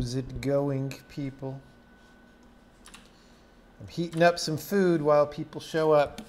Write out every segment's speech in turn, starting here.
How's it going, people? I'm heating up some food while people show up.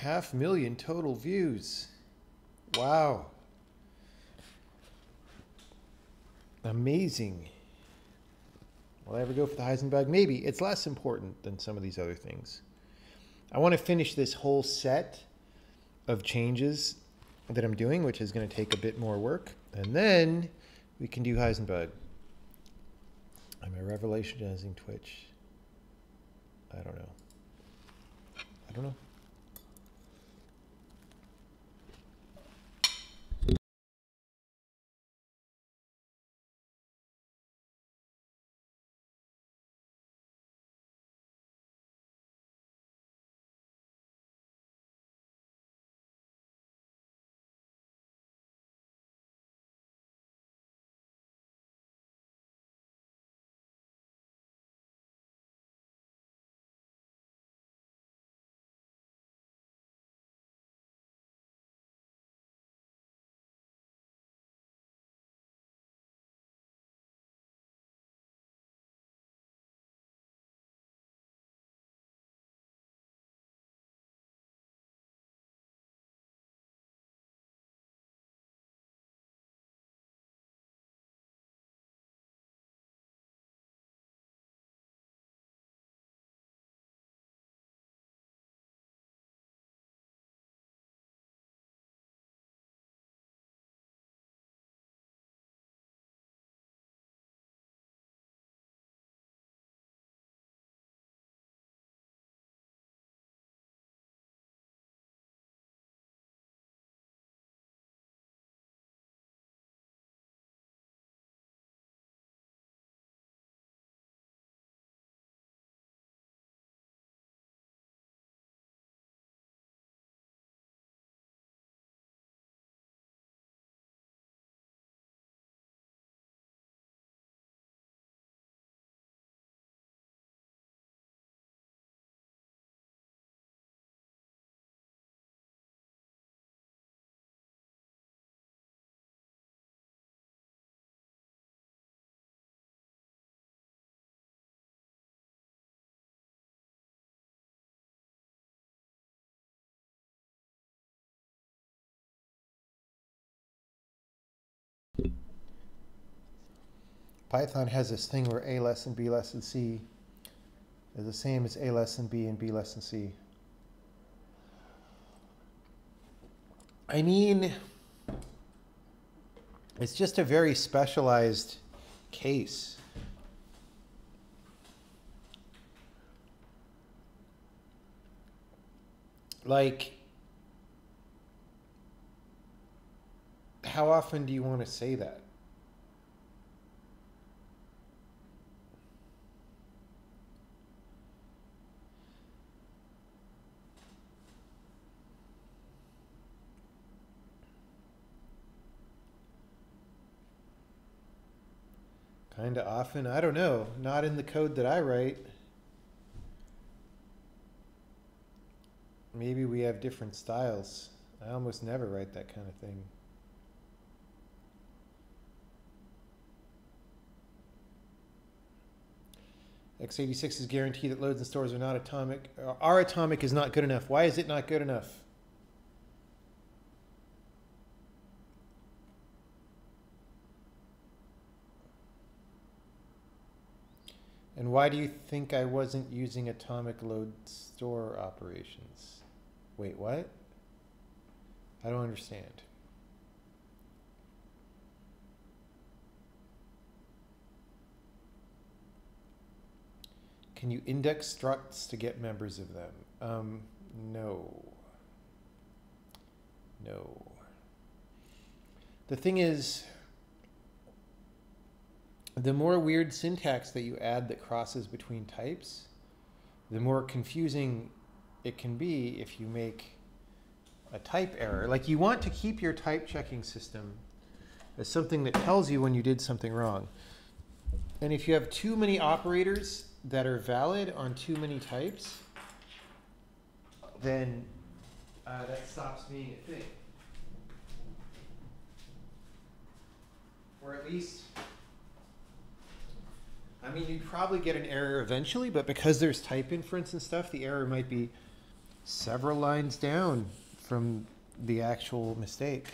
$500,000 total views. Wow. Amazing. Will I ever go for the Heisenberg? Maybe. It's less important than some of these other things. I want to finish this whole set of changes that I'm doing, which is going to take a bit more work. And then we can do Heisenberg. I'm a revolutionizing Twitch. I don't know. I don't know. Python has this thing where A less than B less than C is the same as A less than B and B less than C. I mean, it's just a very specialized case. Like, how often do you want to say that? Kind of often? I don't know. Not in the code that I write. Maybe we have different styles. I almost never write that kind of thing. x86 is guaranteed that loads and stores are not atomic. Our atomic is not good enough. Why is it not good enough? And why do you think I wasn't using atomic load store operations? Wait, what? I don't understand. Can you index structs to get members of them? No. No. The thing is, the more weird syntax that you add that crosses between types, the more confusing it can be if you make a type error. Like, you want to keep your type checking system as something that tells you when you did something wrong. And if you have too many operators that are valid on too many types, then that stops being a thing. Or at least, I mean, you'd probably get an error eventually, but because there's type inference and stuff, the error might be several lines down from the actual mistake.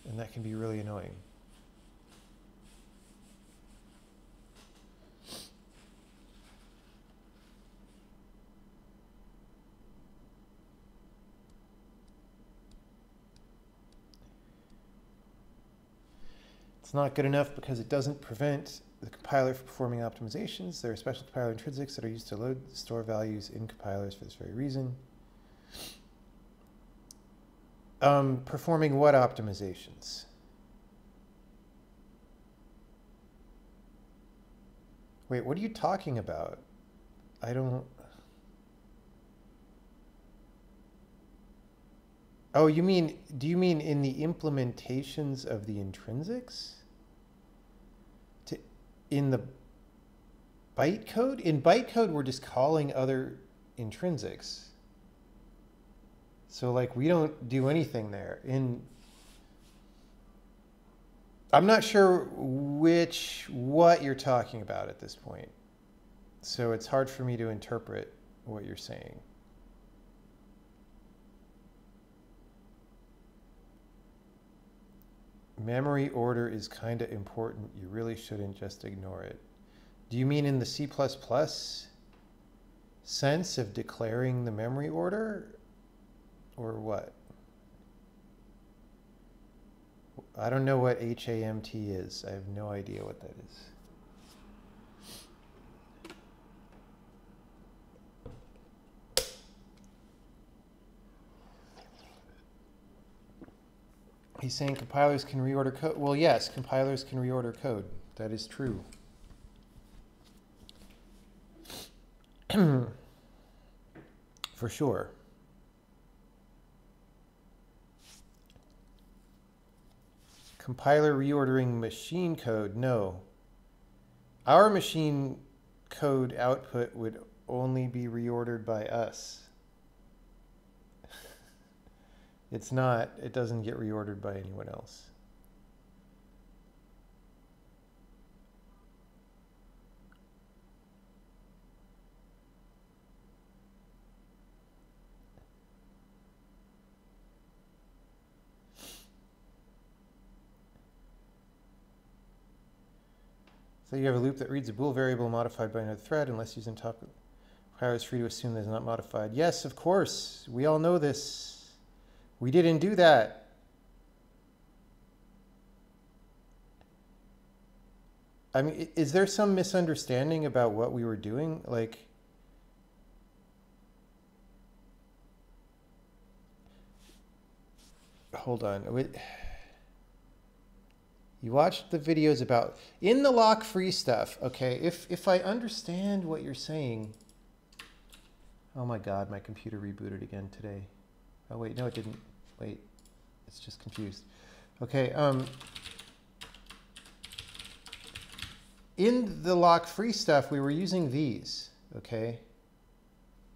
And that can be really annoying. It's not good enough because it doesn't prevent the compiler from performing optimizations. There are special compiler intrinsics that are used to load store values in compilers for this very reason. Performing what optimizations? Wait, what are you talking about? I don't... Oh, you mean, do you mean in the implementations of the intrinsics? In the bytecode? In bytecode, we're just calling other intrinsics. So, like, we don't do anything there. I'm not sure what you're talking about at this point. So it's hard for me to interpret what you're saying. Memory order is kind of important. You really shouldn't just ignore it. Do you mean in the C++ sense of declaring the memory order? Or what? I don't know what HAMT is. I have no idea what that is. He's saying compilers can reorder code. Well, yes, compilers can reorder code. That is true. For sure. Compiler reordering machine code, no. Our machine code output would only be reordered by us. It's not, it doesn't get reordered by anyone else. So you have a loop that reads a bool variable modified by another thread unless using top. Compiler is free to assume that it's not modified. Yes, of course. We all know this. We didn't do that. I mean, is there some misunderstanding about what we were doing? Like, hold on. You watched the videos about, in the lock-free stuff, okay, if I understand what you're saying. Oh my God, my computer rebooted again today. Oh wait, no it didn't. Wait, it's just confused. Okay, in the lock-free stuff, we were using these, okay?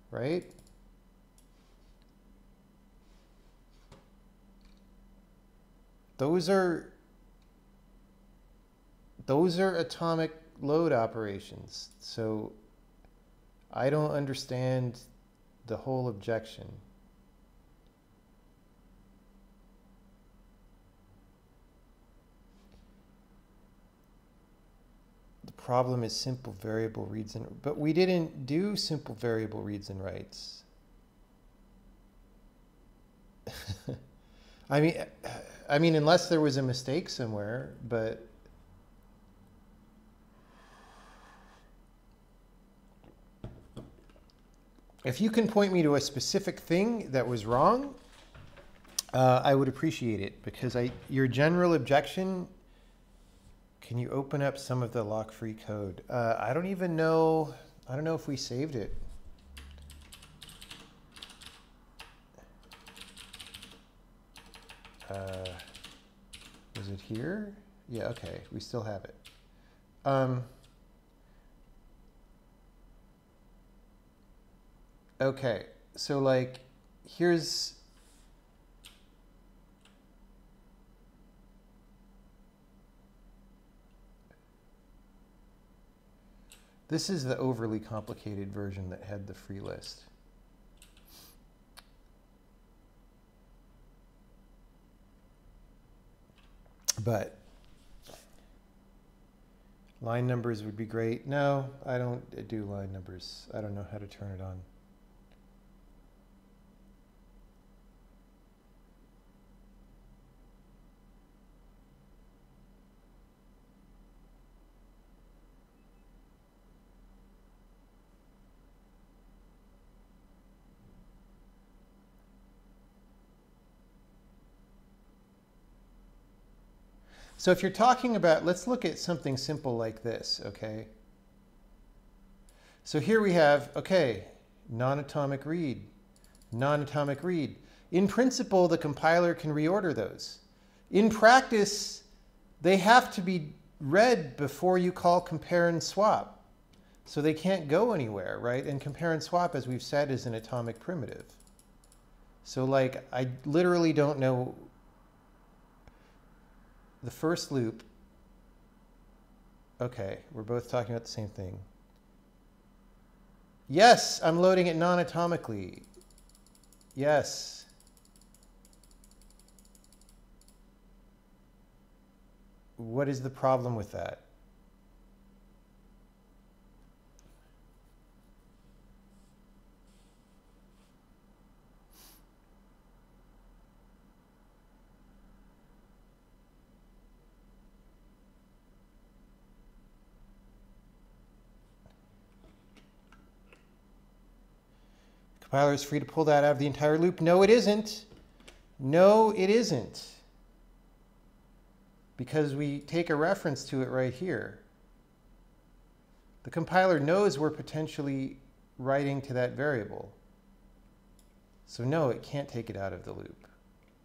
Right? Those are atomic load operations. So I don't understand the whole objection. The problem is simple variable reads and, but we didn't do simple variable reads and writes. I mean, unless there was a mistake somewhere, but If you can point me to a specific thing that was wrong, I would appreciate it, because your general objection, can you open up some of the lock-free code? I don't even know. I don't know if we saved it. Is it here? Yeah, okay, we still have it. Okay, so like, here's, this is the overly complicated version that had the free list. But line numbers would be great. No, I don't do line numbers. I don't know how to turn it on. So if you're talking about, let's look at something simple like this, okay? So here we have, okay, non-atomic read, non-atomic read. In principle, the compiler can reorder those. In practice, they have to be read before you call compare and swap. So they can't go anywhere, right? And compare and swap, as we've said, is an atomic primitive. So like, I literally don't know. The first loop, okay, we're both talking about the same thing. Yes, I'm loading it non-atomically. Yes. What is the problem with that? Compiler is free to pull that out of the entire loop. No, it isn't. No, it isn't. Because we take a reference to it right here. The compiler knows we're potentially writing to that variable. So no, it can't take it out of the loop.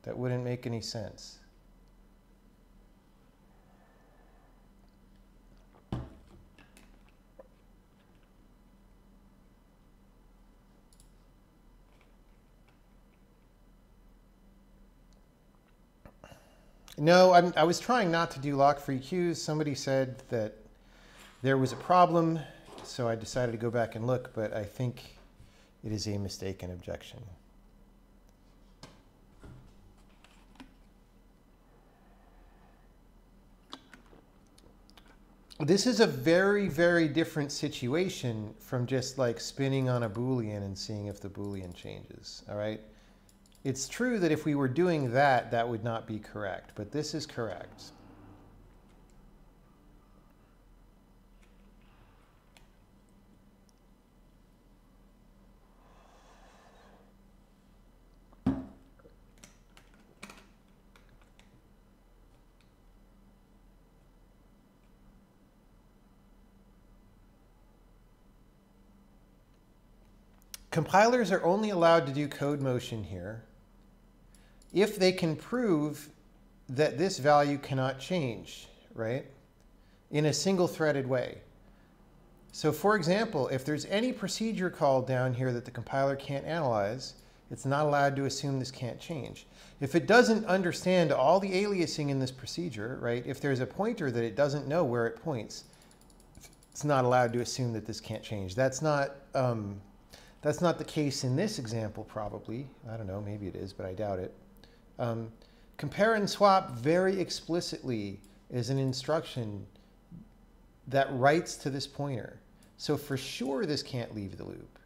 That wouldn't make any sense. No, I was trying not to do lock-free queues. Somebody said that there was a problem, so I decided to go back and look, but I think it is a mistaken objection. This is a very, very different situation from just like spinning on a Boolean and seeing if the Boolean changes, all right? It's true that if we were doing that, that would not be correct, but this is correct. Compilers are only allowed to do code motion here if they can prove that this value cannot change, right? In a single threaded way. So for example, if there's any procedure call down here that the compiler can't analyze, it's not allowed to assume this can't change. If it doesn't understand all the aliasing in this procedure, right? If there's a pointer that it doesn't know where it points, it's not allowed to assume that this can't change. That's not the case in this example, probably. I don't know, maybe it is, but I doubt it. Compare and swap very explicitly is an instruction that writes to this pointer. So for sure this can't leave the loop.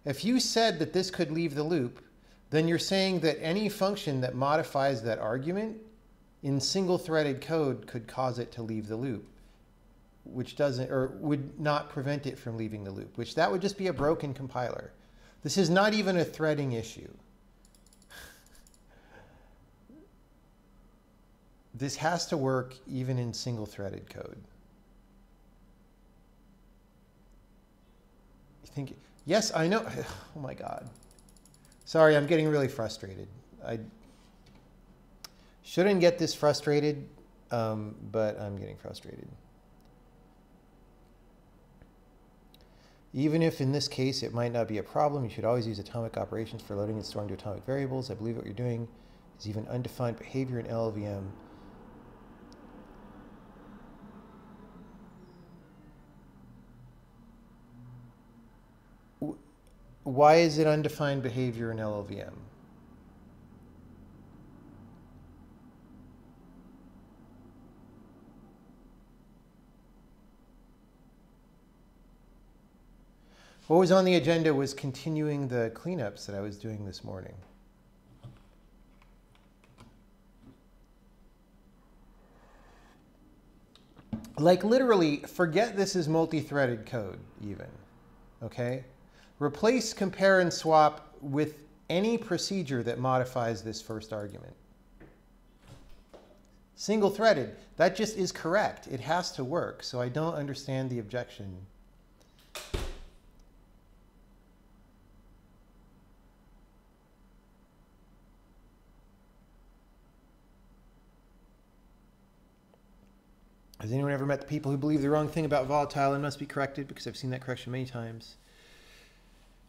If you said that this could leave the loop, then you're saying that any function that modifies that argument in single-threaded code could cause it to leave the loop, which doesn't, or would not prevent it from leaving the loop, which that would just be a broken compiler. This is not even a threading issue. This has to work even in single-threaded code. You think? Yes, I know. Oh my God. Sorry, I'm getting really frustrated. I shouldn't get this frustrated, but I'm getting frustrated. Even if in this case it might not be a problem, you should always use atomic operations for loading and storing to atomic variables. I believe what you're doing is even undefined behavior in LLVM. Why is it undefined behavior in LLVM? What was on the agenda was continuing the cleanups that I was doing this morning. Like literally, forget this is multi-threaded code even, okay? Replace compare and swap with any procedure that modifies this first argument. Single-threaded, that just is correct. It has to work, so I don't understand the objection. Has anyone ever met the people who believe the wrong thing about volatile and must be corrected? Because I've seen that correction many times.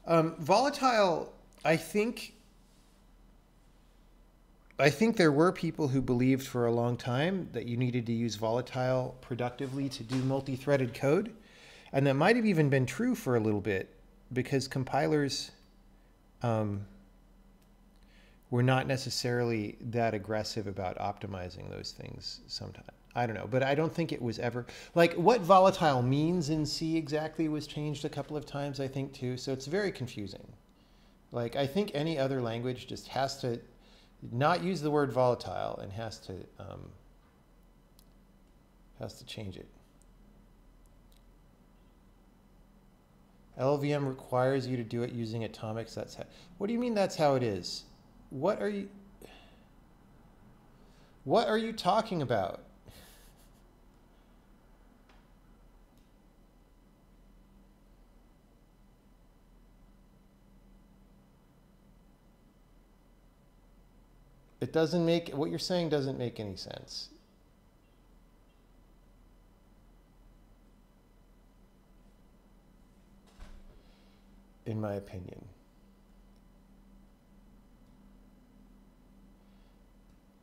Volatile, I think there were people who believed for a long time that you needed to use volatile productively to do multi-threaded code. And that might have even been true for a little bit because compilers were not necessarily that aggressive about optimizing those things sometimes. I don't know, but I don't think it was ever, like what volatile means in C exactly was changed a couple of times, I think too. So it's very confusing. Like I think any other language just has to not use the word volatile and has to change it. LLVM requires you to do it using atomics. That's how, what do you mean that's how it is? What are you talking about? It doesn't make, what you're saying doesn't make any sense. In my opinion.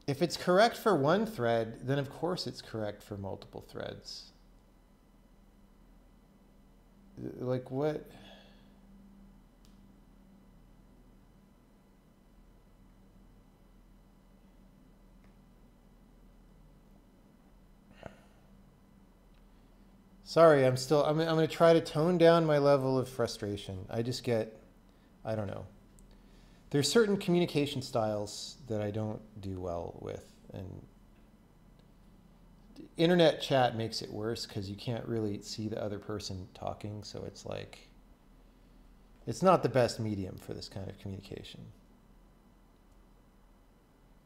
If it's correct for one thread, then of course it's correct for multiple threads. Like what? Sorry, I'm going to try to tone down my level of frustration. I just get, I don't know. There's certain communication styles that I don't do well with, and internet chat makes it worse because you can't really see the other person talking, so it's like, it's not the best medium for this kind of communication.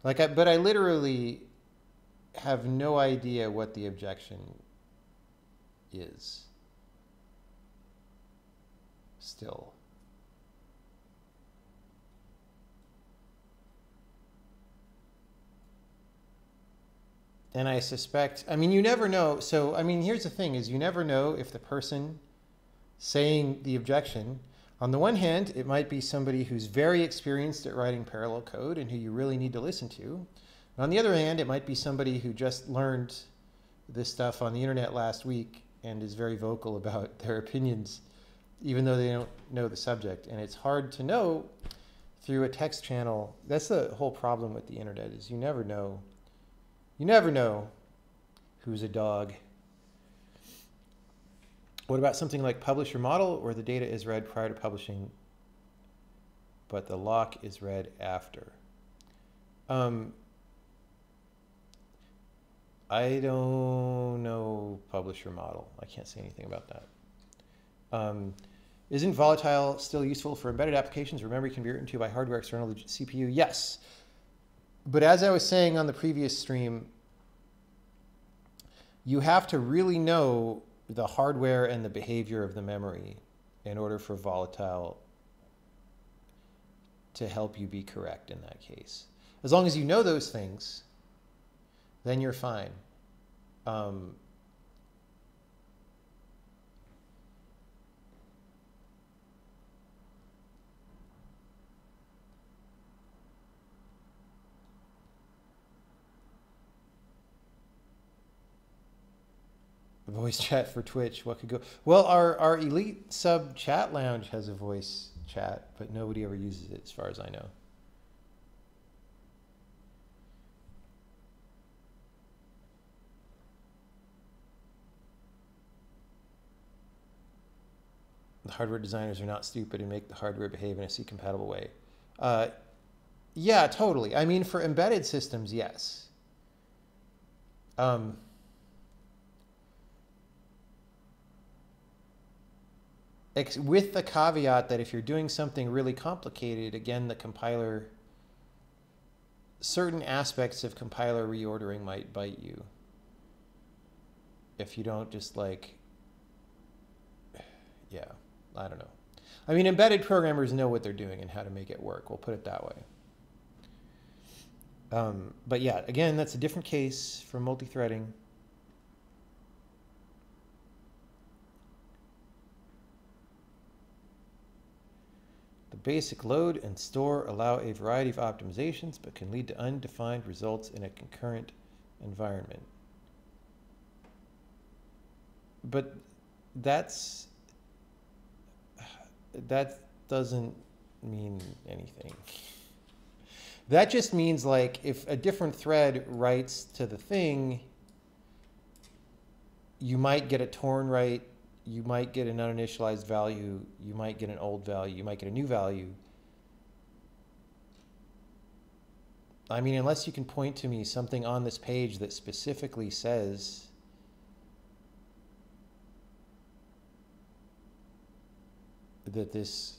Like, but I literally have no idea what the objection is still. And I suspect, I mean, you never know. So, I mean, here's the thing is you never know if the person saying the objection, on the one hand, it might be somebody who's very experienced at writing parallel code and who you really need to listen to. And on the other hand, it might be somebody who just learned this stuff on the internet last week and is very vocal about their opinions, even though they don't know the subject. And it's hard to know through a text channel. That's the whole problem with the internet is you never know. You never know who's a dog. What about something like publish your model where the data is read prior to publishing, but the lock is read after? I don't know publish your model. I can't say anything about that. Isn't volatile still useful for embedded applications where memory can be written to by hardware external to the CPU? Yes. But as I was saying on the previous stream, you have to really know the hardware and the behavior of the memory in order for volatile to help you be correct in that case. As long as you know those things, then you're fine. Voice chat for Twitch, what could go? Well, our elite sub chat lounge has a voice chat, but nobody ever uses it as far as I know. The hardware designers are not stupid and make the hardware behave in a C-compatible way. Yeah, totally. I mean, for embedded systems, yes. With the caveat that if you're doing something really complicated, again, the compiler, certain aspects of compiler reordering might bite you. If you don't just like, yeah, I don't know. I mean, embedded programmers know what they're doing and how to make it work. We'll put it that way. But yeah, again, that's a different case from multi-threading. The basic load and store allow a variety of optimizations, but can lead to undefined results in a concurrent environment. But that doesn't mean anything. That just means like if a different thread writes to the thing, you might get a torn write, you might get an uninitialized value, you might get an old value, you might get a new value. I mean, unless you can point to me something on this page that specifically says that this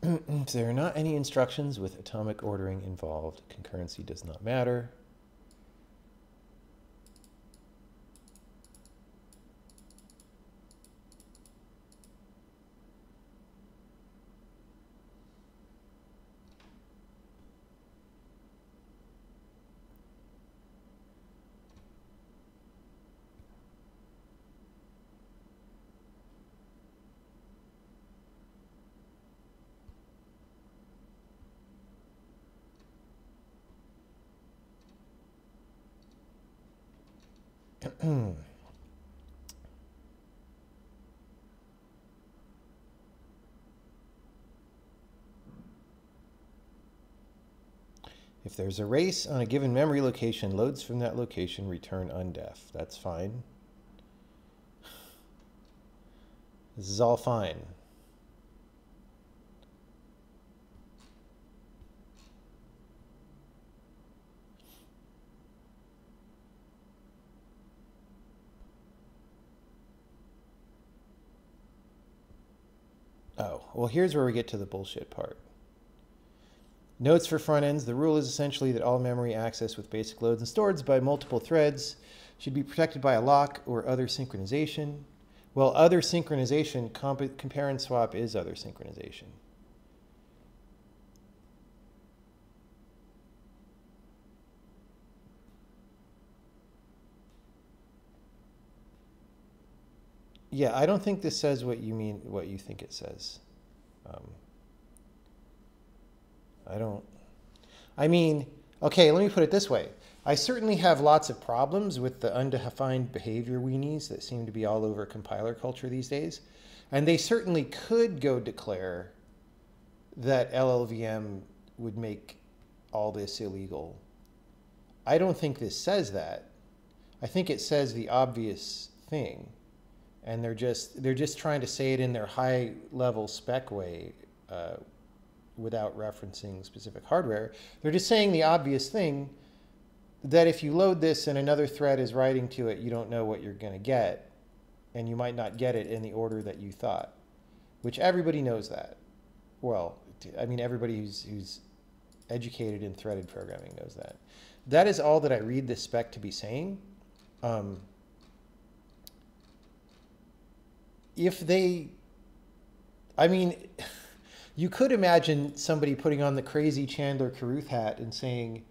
if there are not any instructions with atomic ordering involved, concurrency does not matter. If there's a race on a given memory location, loads from that location return undef. That's fine. This is all fine. Oh, well, here's where we get to the bullshit part. Notes for front ends. The rule is essentially that all memory access with basic loads and stores by multiple threads should be protected by a lock or other synchronization. Well, other synchronization, compare and swap is other synchronization. Yeah, I don't think this says what you mean, what you think it says. I mean, okay, let me put it this way. I certainly have lots of problems with the undefined behavior weenies that seem to be all over compiler culture these days. And they certainly could go declare that LLVM would make all this illegal. I don't think this says that. I think it says the obvious thing, and they're just trying to say it in their high level spec way without referencing specific hardware. They're just saying the obvious thing, that if you load this and another thread is writing to it, you don't know what you're going to get, and you might not get it in the order that you thought, which everybody knows that. Well, I mean, everybody who's educated in threaded programming knows that. That is all that I read this spec to be saying. If they, I mean, you could imagine somebody putting on the crazy Chandler Carruth hat and saying,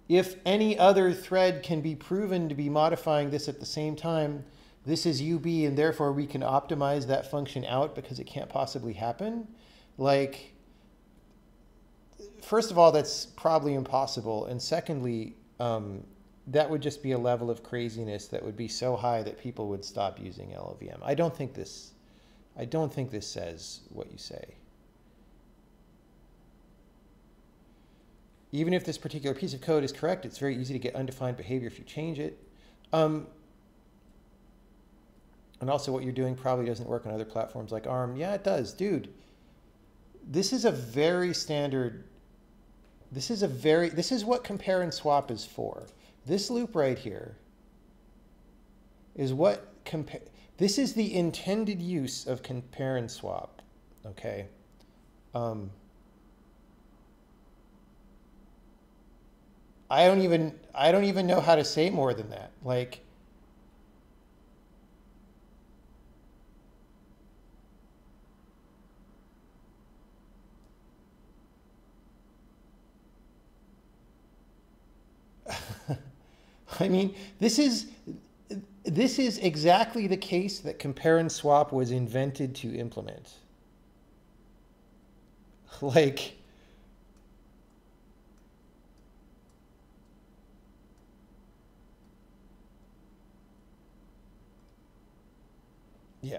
if any other thread can be proven to be modifying this at the same time, this is UB, and therefore we can optimize that function out because it can't possibly happen. Like, first of all, that's probably impossible. And secondly, that would just be a level of craziness that would be so high that people would stop using LLVM. I don't think this says what you say. Even if this particular piece of code is correct, it's very easy to get undefined behavior if you change it. And also what you're doing probably doesn't work on other platforms like ARM. Yeah, it does. Dude, this is a very standard, this is what compare and swap is for. This loop right here is what this is the intended use of compare and swap, okay? I don't even know how to say more than that. Like, I mean, this is exactly the case that compare and swap was invented to implement. Like, yeah.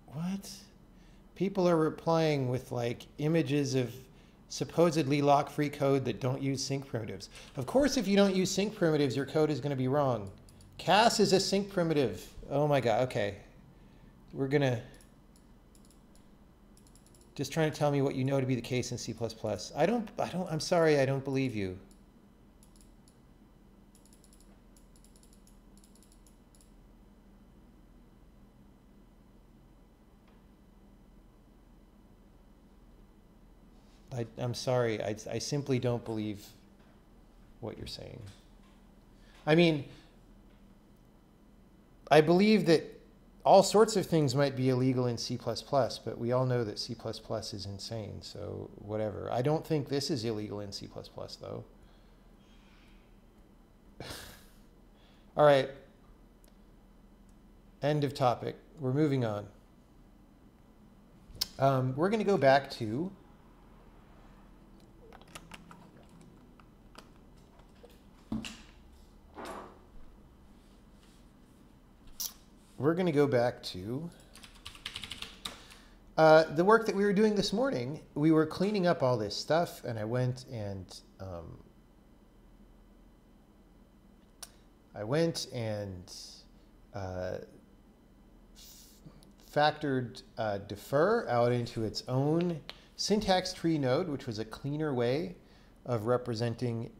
What? People are replying with like images of supposedly lock-free code that don't use sync primitives. Of course, if you don't use sync primitives, your code is going to be wrong. Cas is a sync primitive. Oh my God. Okay. We're going to just trying to tell me what you know to be the case in C++. I'm sorry. I don't believe you. I'm sorry. I simply don't believe what you're saying. I mean, I believe that all sorts of things might be illegal in C++, but we all know that C++ is insane, so whatever. I don't think this is illegal in C++, though. All right. End of topic. We're moving on. We're going to go back to the work that we were doing this morning. We were cleaning up all this stuff, and I went and factored defer out into its own syntax tree node, which was a cleaner way of representing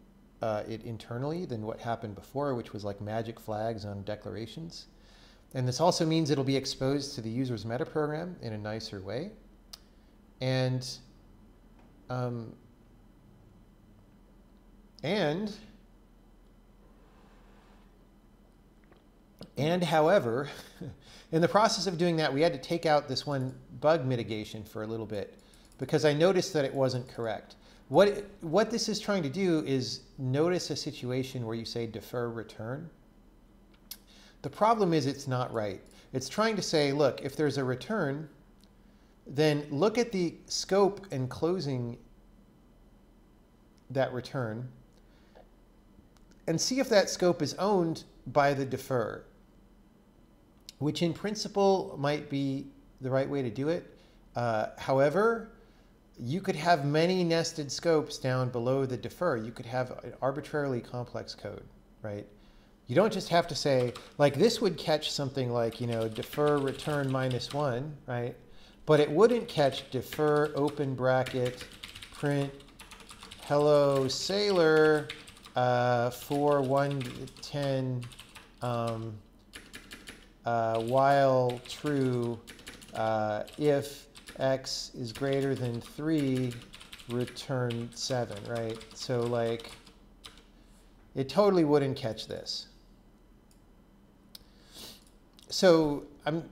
it internally than what happened before, which was like magic flags on declarations. And this also means it'll be exposed to the user's metaprogram in a nicer way. And however, in the process of doing that, we had to take out this one bug mitigation for a little bit because I noticed that it wasn't correct. What this is trying to do is notice a situation where you say defer return. The problem is it's not right. It's trying to say, look, if there's a return, then look at the scope and closing that return and see if that scope is owned by the defer, which in principle might be the right way to do it. However, you could have many nested scopes down below the defer. You could have an arbitrarily complex code, right? You don't just have to say, like this would catch something like, you know, defer return -1, right? But it wouldn't catch defer open bracket print hello sailor for 1 to 10 while true if x is greater than 3 return 7, right? So like it totally wouldn't catch this. So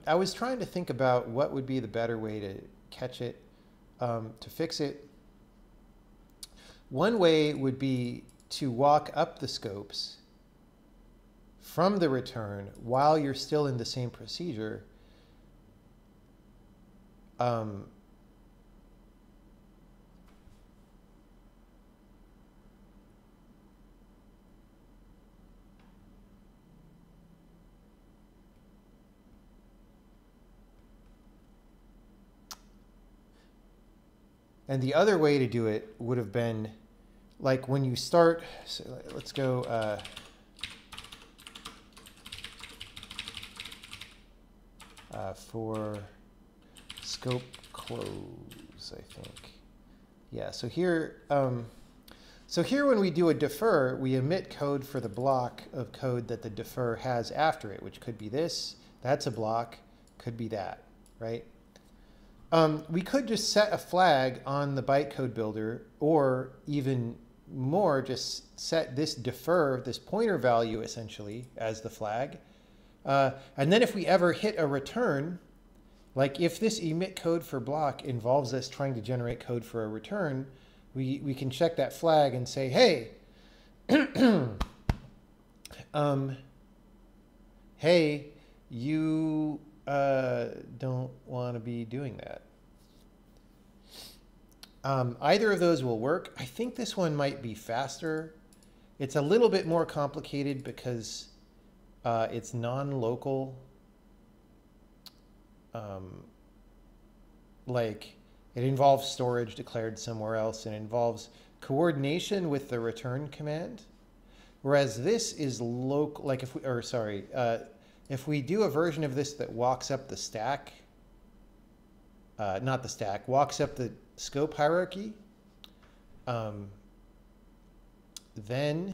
I was trying to think about what would be the better way to catch it, to fix it. One way would be to walk up the scopes from the return while you're still in the same procedure. And the other way to do it would have been like when you start, so let's go for scope close, I think. Yeah, so here when we do a defer, we emit code for the block of code that the defer has after it, which could be this, that's a block, could be that, right? We could just set a flag on the bytecode builder, or even more, just set this defer, this pointer value essentially, as the flag. And then if we ever hit a return, like if this emit code for block involves us trying to generate code for a return, we can check that flag and say, hey, hey, you don't want to be doing that. Either of those will work. I think this one might be faster. It's a little bit more complicated because it's non-local. Like it involves storage declared somewhere else, and involves coordination with the return command. Whereas this is local, like if we, or sorry, if we do a version of this that walks up the stack, not the stack, walks up the scope hierarchy, then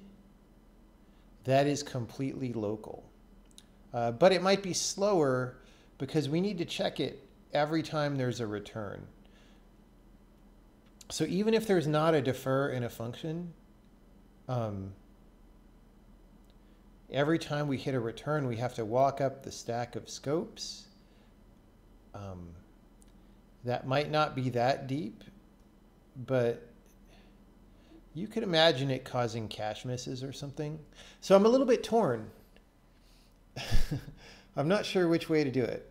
that is completely local. But it might be slower because we need to check it every time there's a return. So even if there's not a defer in a function, every time we hit a return, we have to walk up the stack of scopes. That might not be that deep, but you could imagine it causing cache misses or something. So I'm a little bit torn. I'm not sure which way to do it.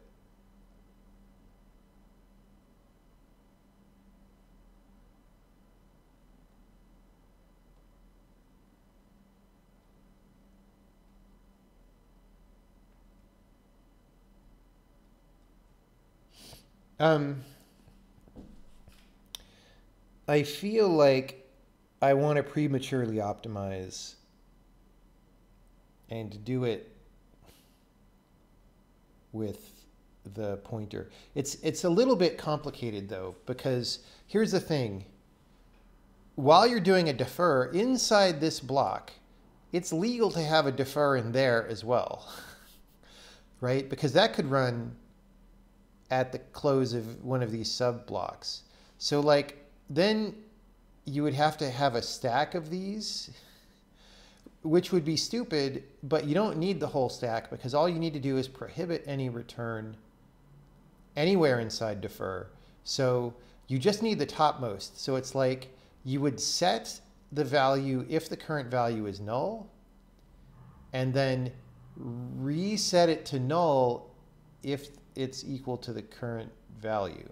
I feel like I want to prematurely optimize and do it with the pointer. It's a little bit complicated though, because here's the thing. While you're doing a defer inside this block, it's legal to have a defer in there as well, right? Because that could run at the close of one of these sub blocks. So like, then you would have to have a stack of these, which would be stupid, but you don't need the whole stack because all you need to do is prohibit any return anywhere inside defer. So you just need the topmost. So it's like you would set the value if the current value is null, and then reset it to null if it's equal to the current value.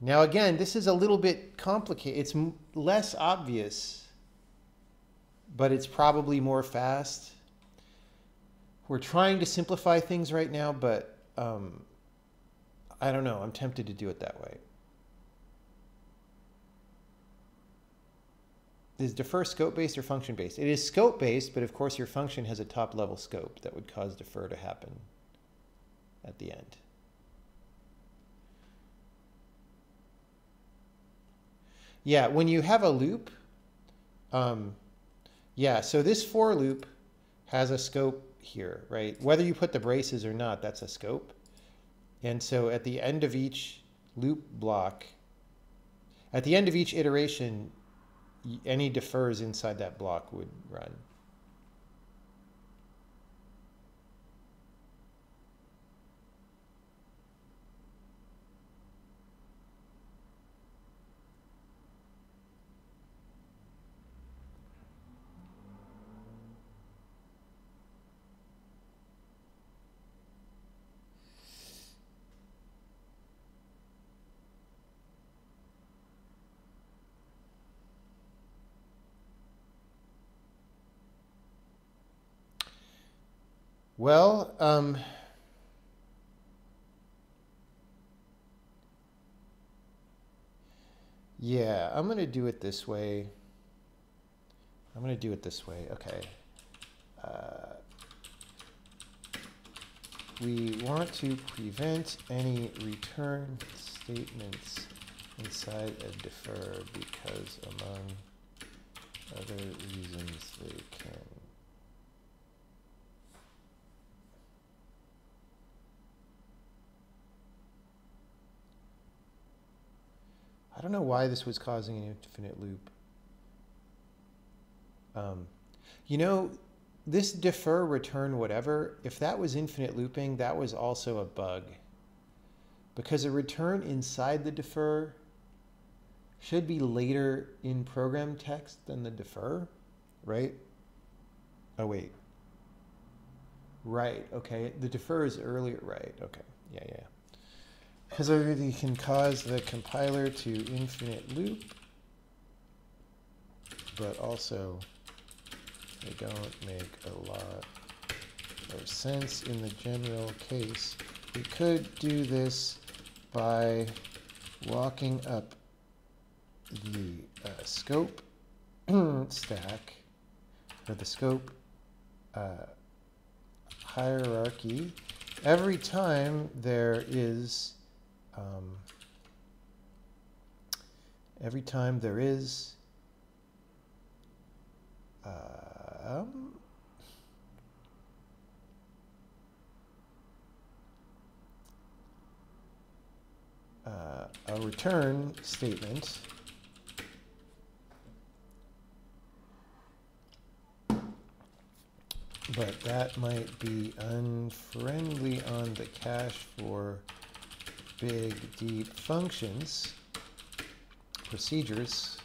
Now again, this is a little bit complicated. It's less obvious but it's probably more fast. We're trying to simplify things right now, but I don't know. I'm tempted to do it that way. Is defer scope-based or function-based? It is scope-based, but of course your function has a top-level scope that would cause defer to happen at the end. Yeah, when you have a loop, yeah, so this for loop has a scope here, right? Whether you put the braces or not, that's a scope. And so at the end of each loop block, at the end of each iteration, any defers inside that block would run. Well, yeah, I'm going to do it this way. Okay. We want to prevent any return statements inside a defer because among other reasons they can. I don't know why this was causing an infinite loop. You know, this defer return whatever, if that was infinite looping, that was also a bug. Because a return inside the defer should be later in program text than the defer, right? Oh, wait. Right, okay. The defer is earlier, right, okay. Yeah. Because it can cause the compiler to infinite loop, but also they don't make a lot of sense in the general case. We could do this by walking up the scope stack, or the scope hierarchy every time there is a return statement but that might be unfriendly on the cache for big, deep functions, procedures.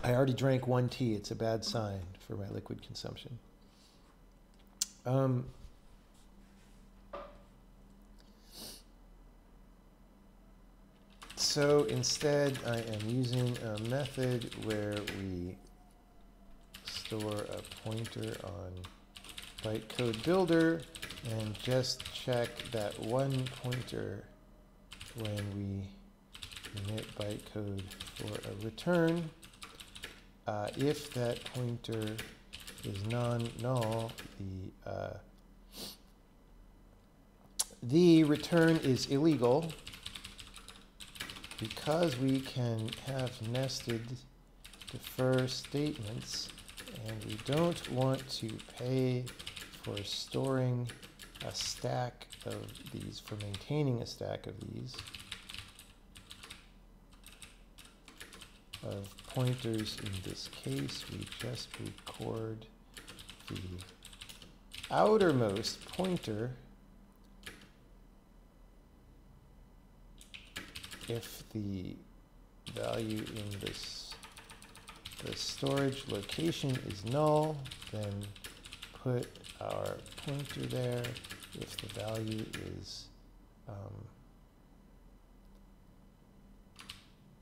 I already drank 1 tea. It's a bad sign for my liquid consumption. So instead, I am using a method where we store a pointer on bytecode builder and just check that one pointer when we emit bytecode for a return. If that pointer is non-null, the return is illegal because we can have nested defer statements and we don't want to pay for storing a stack of these, for maintaining a stack of these, of pointers. In this case, we just record the outermost pointer if the value in this the storage location is null, then put our pointer there. If the value is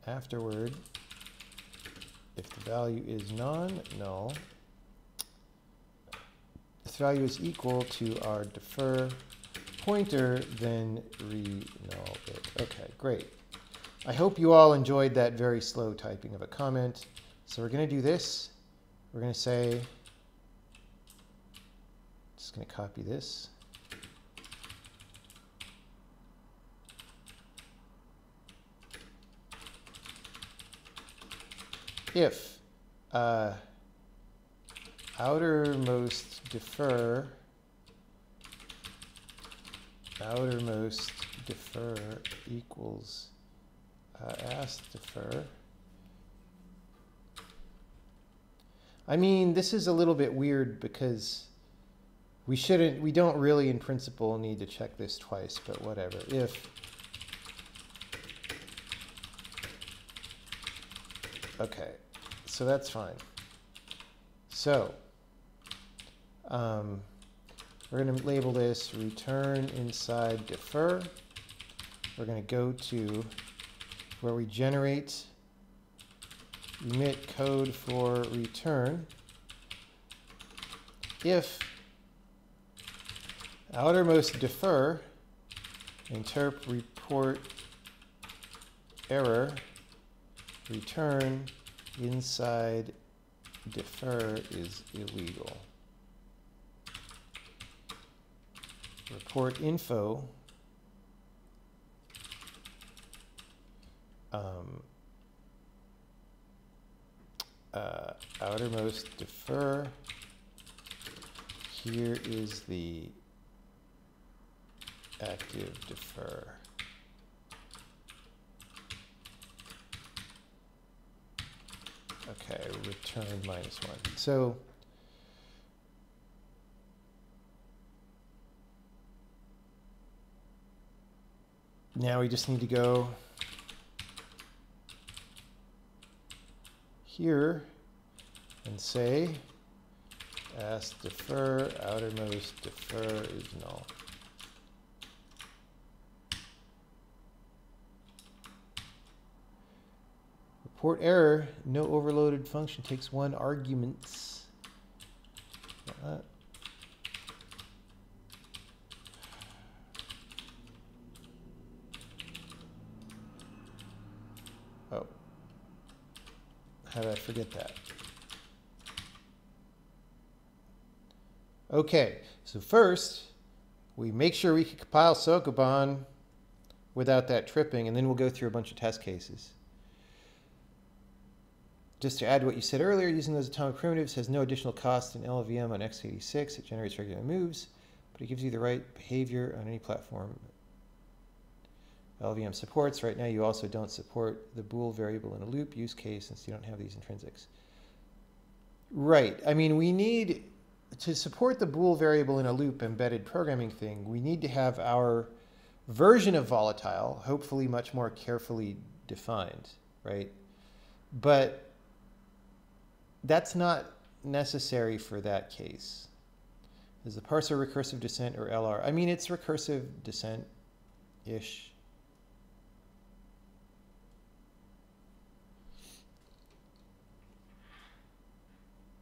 afterward, if the value is non-null, if the value is equal to our defer pointer, then re-null it. Okay, great. I hope you all enjoyed that very slow typing of a comment. So we're going to do this. We're going to say, just going to copy this. If outermost defer equals ask defer. I mean, this is a little bit weird because we don't really in principle need to check this twice, but whatever. If okay, so that's fine. So we're going to label this return inside defer. We're going to go to where we generate emit code for return. If outermost defer interp report error return inside defer is illegal. Report info outermost defer. Here is the active defer. Okay, return -1. So now we just need to go here and say ask defer outermost defer is null. Report error, no overloaded function takes 1 argument. Oh, how did I forget that? Okay, so first we make sure we can compile Sokoban without that tripping, and then we'll go through a bunch of test cases. Just to add to what you said earlier, using those atomic primitives has no additional cost in LLVM on x86. It generates regular moves, but it gives you the right behavior on any platform LLVM supports. Right now, you also don't support the bool variable in a loop use case since you don't have these intrinsics. Right. I mean, we need to support the bool variable in a loop embedded programming thing. We need to have our version of volatile, hopefully much more carefully defined, right? But that's not necessary for that case. Is the parser recursive descent or LR? I mean, it's recursive descent-ish.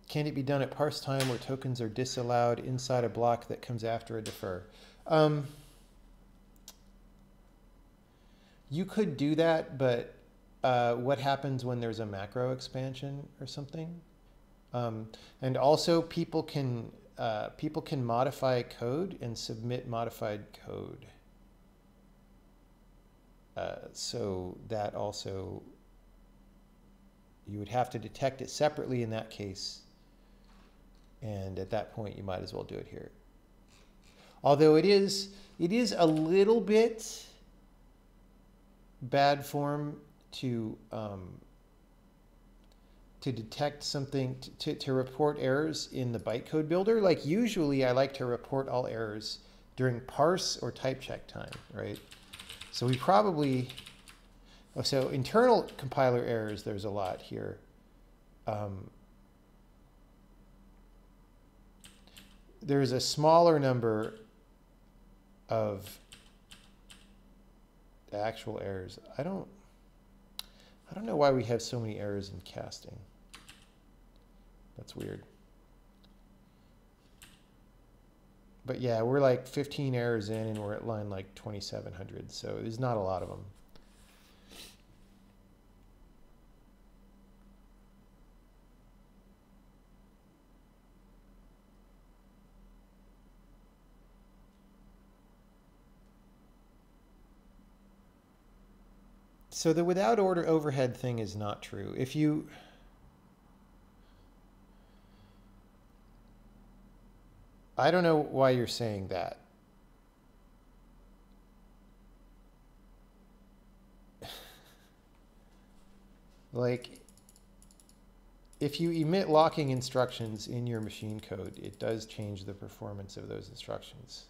Can it be done at parse time where tokens are disallowed inside a block that comes after a defer? You could do that, but what happens when there's a macro expansion or something? And also people can modify code and submit modified code. So that also, you would have to detect it separately in that case. And at that point, you might as well do it here. Although it is a little bit bad form to detect something, to report errors in the bytecode builder. Like usually I like to report all errors during parse or type check time, right? So we probably, Oh, so internal compiler errors, there's a lot here. There's a smaller number of actual errors. I don't know why we have so many errors in casting. That's weird. But yeah, we're like 15 errors in and we're at line like 2700. So there's not a lot of them. So the without order overhead thing is not true. If you I don't know why you're saying that. Like, if you emit locking instructions in your machine code, it does change the performance of those instructions.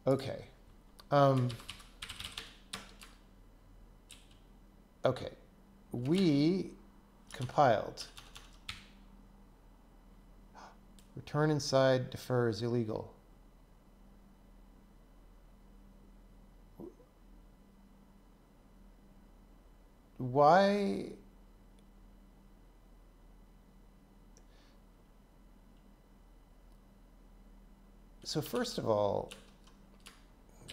Okay. Okay. We compiled. Return inside defer is illegal. Why? So first of all,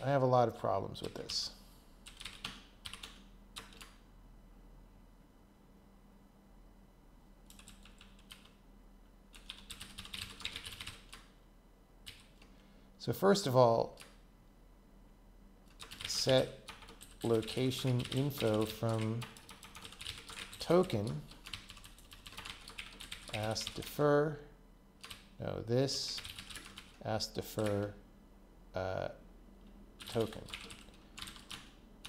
I have a lot of problems with this. So first of all, set location info from token ask defer. No, this ask defer token.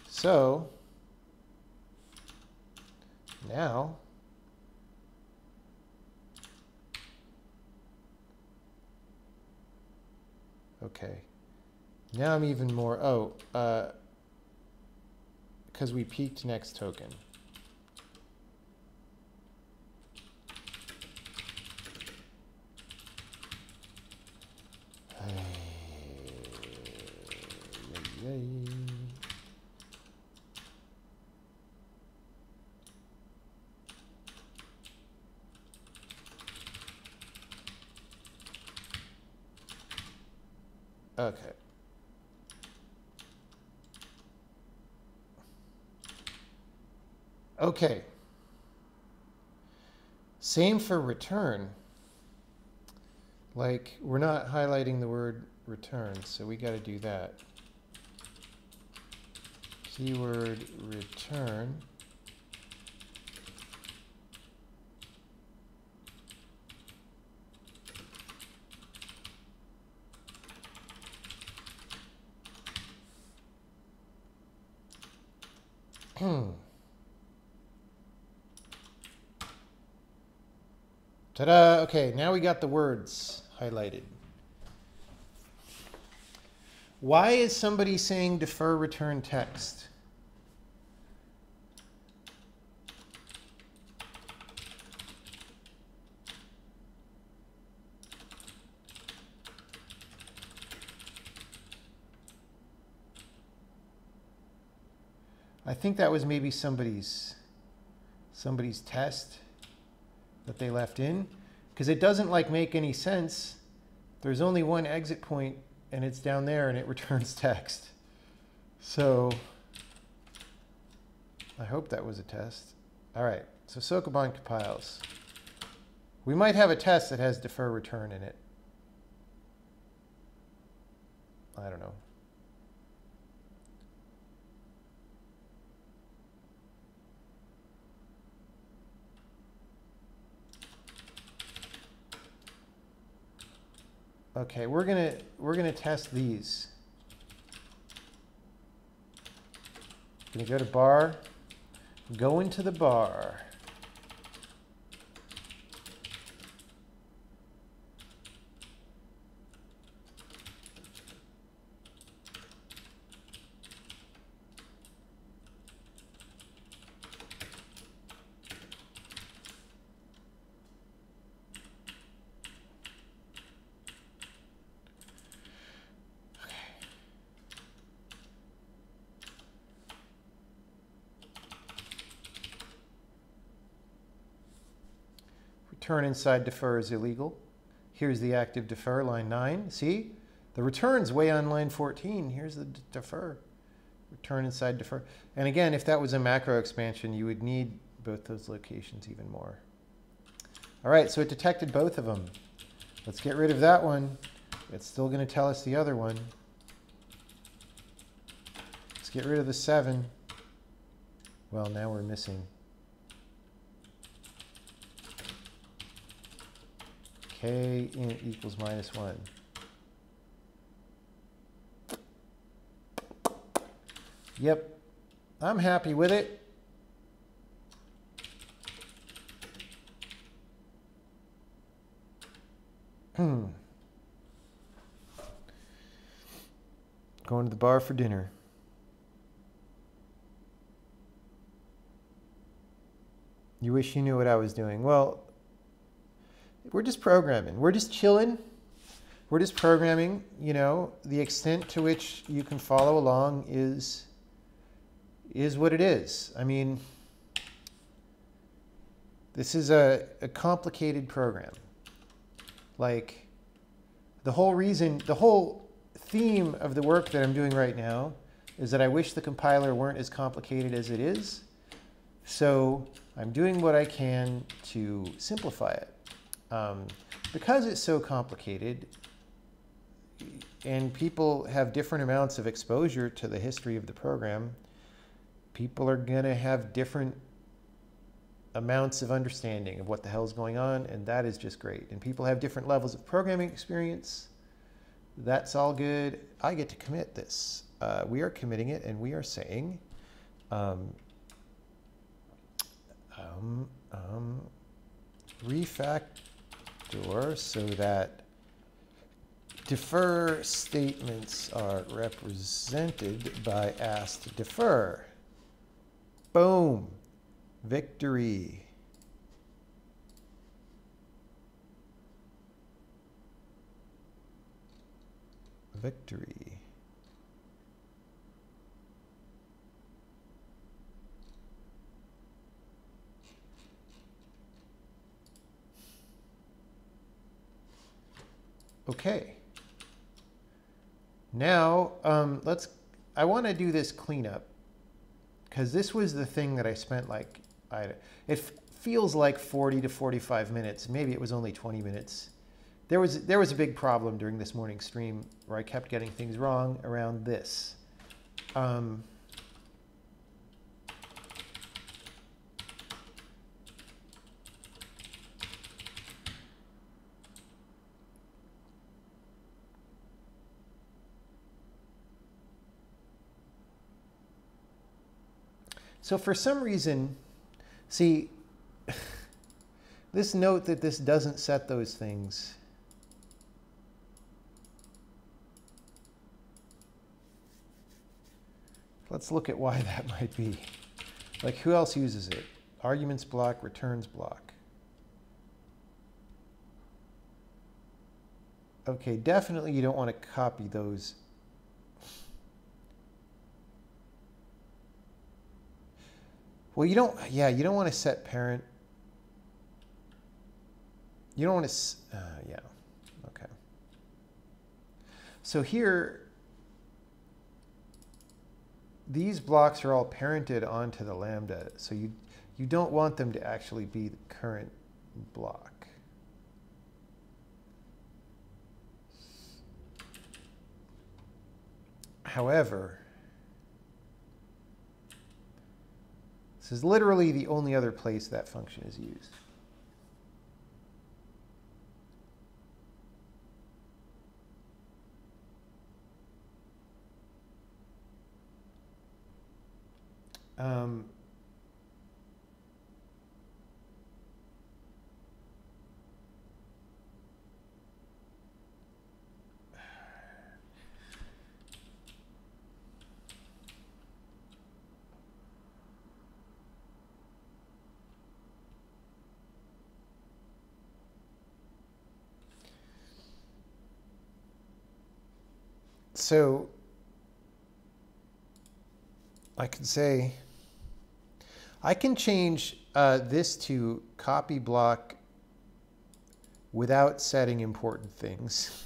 So now okay. Now I'm even more, because we peaked next token. Okay. Okay. Same for return. Like, we're not highlighting the word return, so we got to do that. Keyword return. Ta-da! Okay, now we got the words highlighted. Why is somebody saying defer return text? I think that was maybe somebody's test that they left in, because it doesn't like make any sense. There's only one exit point and it's down there and it returns text. So I hope that was a test. All right, so Sokoban compiles. We might have a test that has defer return in it. I don't know. Okay, we're gonna test these. Gonna go to bar, go into the bar. Return inside defer is illegal. Here's the active defer, line 9. See? The return's way on line 14. Here's the defer. Return inside defer. And again, if that was a macro expansion, you would need both those locations even more. All right, so it detected both of them. Let's get rid of that one. It's still going to tell us the other one. Let's get rid of the 7. Well, now we're missing. K int equals -1. Yep, I'm happy with it. Going to the bar for dinner. You wish you knew what I was doing. Well, we're just programming. We're just chilling. We're just programming. You know, the extent to which you can follow along is what it is. I mean, this is a complicated program. Like, the whole theme of the work that I'm doing right now is that I wish the compiler weren't as complicated as it is. So I'm doing what I can to simplify it. Because it's so complicated and people have different amounts of exposure to the history of the program, people are going to have different amounts of understanding of what the hell is going on, and that is just great. And people have different levels of programming experience. That's all good. I get to commit this. We are committing it, and we are saying refactor so that defer statements are represented by asked defer. Boom. Victory. Victory. Okay. Now, I want to do this cleanup because this was the thing that I spent like, it feels like 40 to 45 minutes. Maybe it was only 20 minutes. There was a big problem during this morning's stream where I kept getting things wrong around this. So for some reason, see, this note that this doesn't set those things. Let's look at why that might be. Like, who else uses it? Arguments block, returns block. Okay, definitely you don't want to copy those. Well, you don't want to set parent. You don't want to, yeah, okay. So here, these blocks are all parented onto the lambda. So you don't want them to actually be the current block. However, this is literally the only other place that function is used. So I could say, I can change this to copy block without setting important things.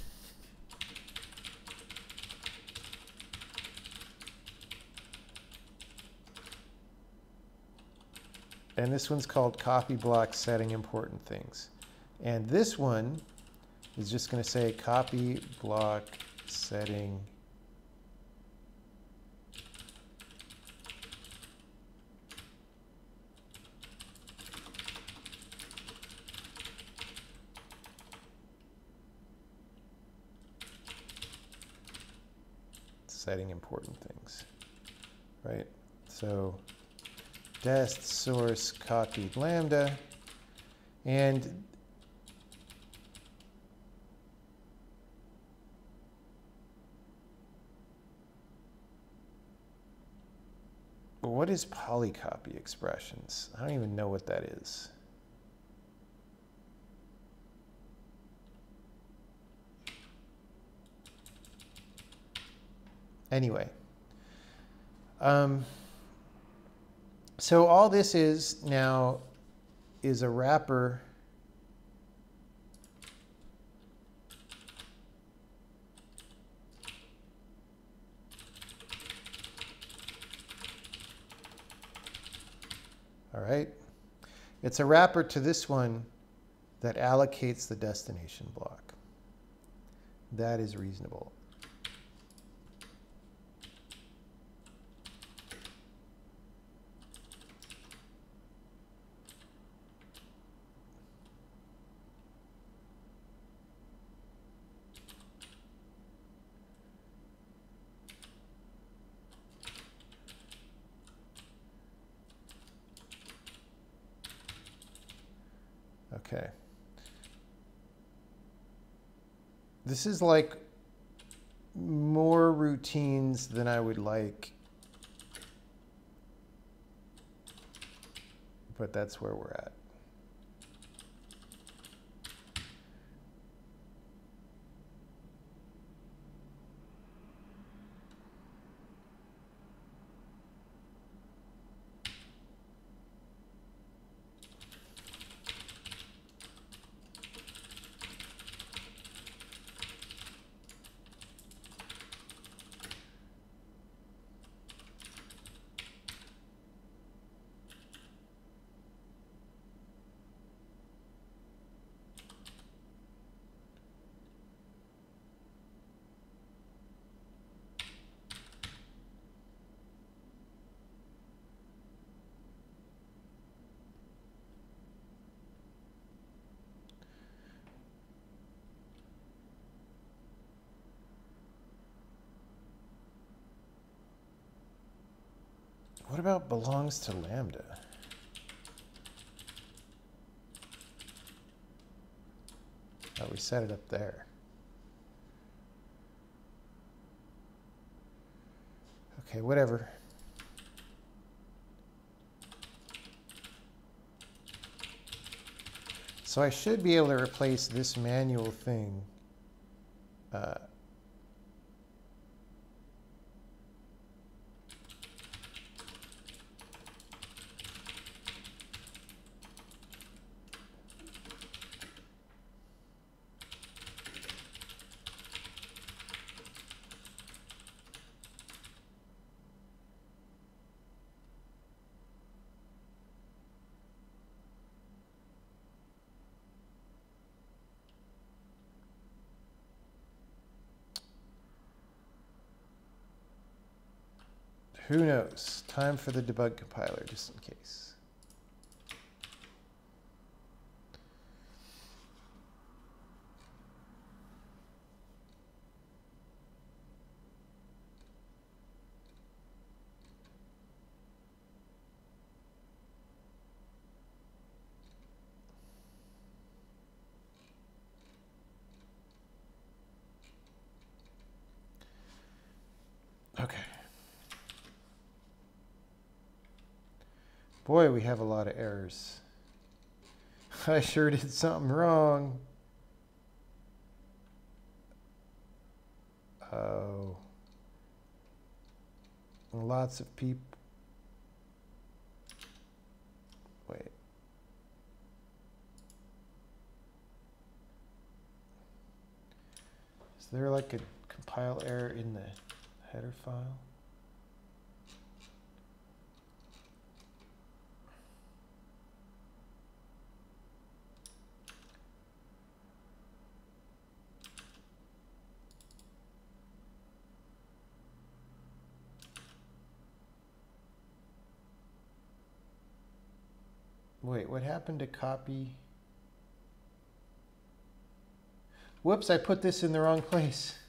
And this one's called copy block setting important things. And this one is just going to say copy block setting important things, right? So dest source copied lambda, and what is polycopy expressions? I don't even know what that is. Anyway, so all this is now is a wrapper all right. It's a wrapper to this one that allocates the destination block. That is reasonable. Okay. This is like more routines than I would like, but that's where we're at. What about belongs to lambda? Oh, we set it up there. Okay, whatever. So I should be able to replace this manual thing. Who knows? Time for the debug compiler, just in case. Okay. Boy, we have a lot of errors. I sure did something wrong. Oh. Lots of people. Wait. Is there like a compile error in the header file? Wait, what happened to copy? Whoops, I put this in the wrong place.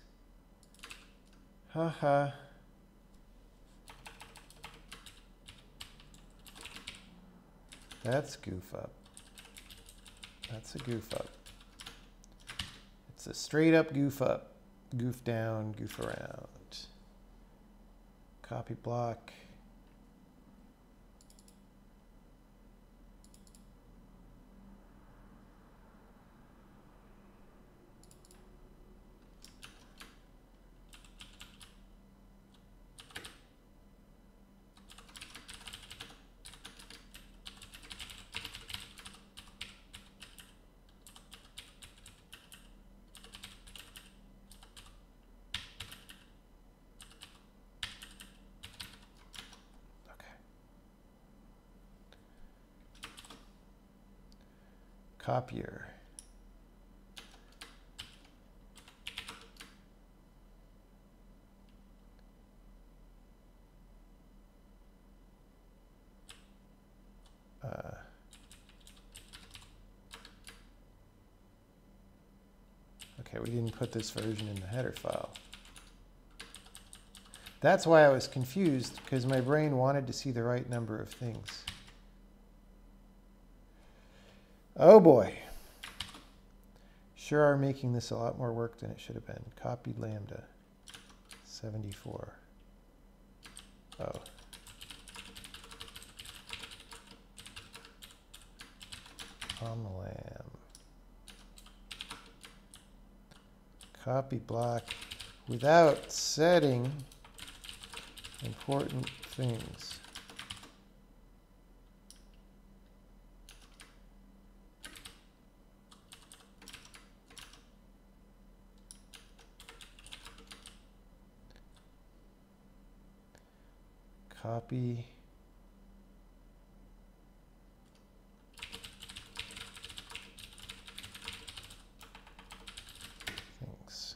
Haha. That's goof up. That's a goof up. It's a straight up goof up. Goof down, goof around. Copy block. Copier. Okay, we didn't put this version in the header file. That's why I was confused, because my brain wanted to see the right number of things. Oh boy. Sure are making this a lot more work than it should have been. Copied lambda. 74. Oh. On the lamb. Copy block without setting important things. Copy things.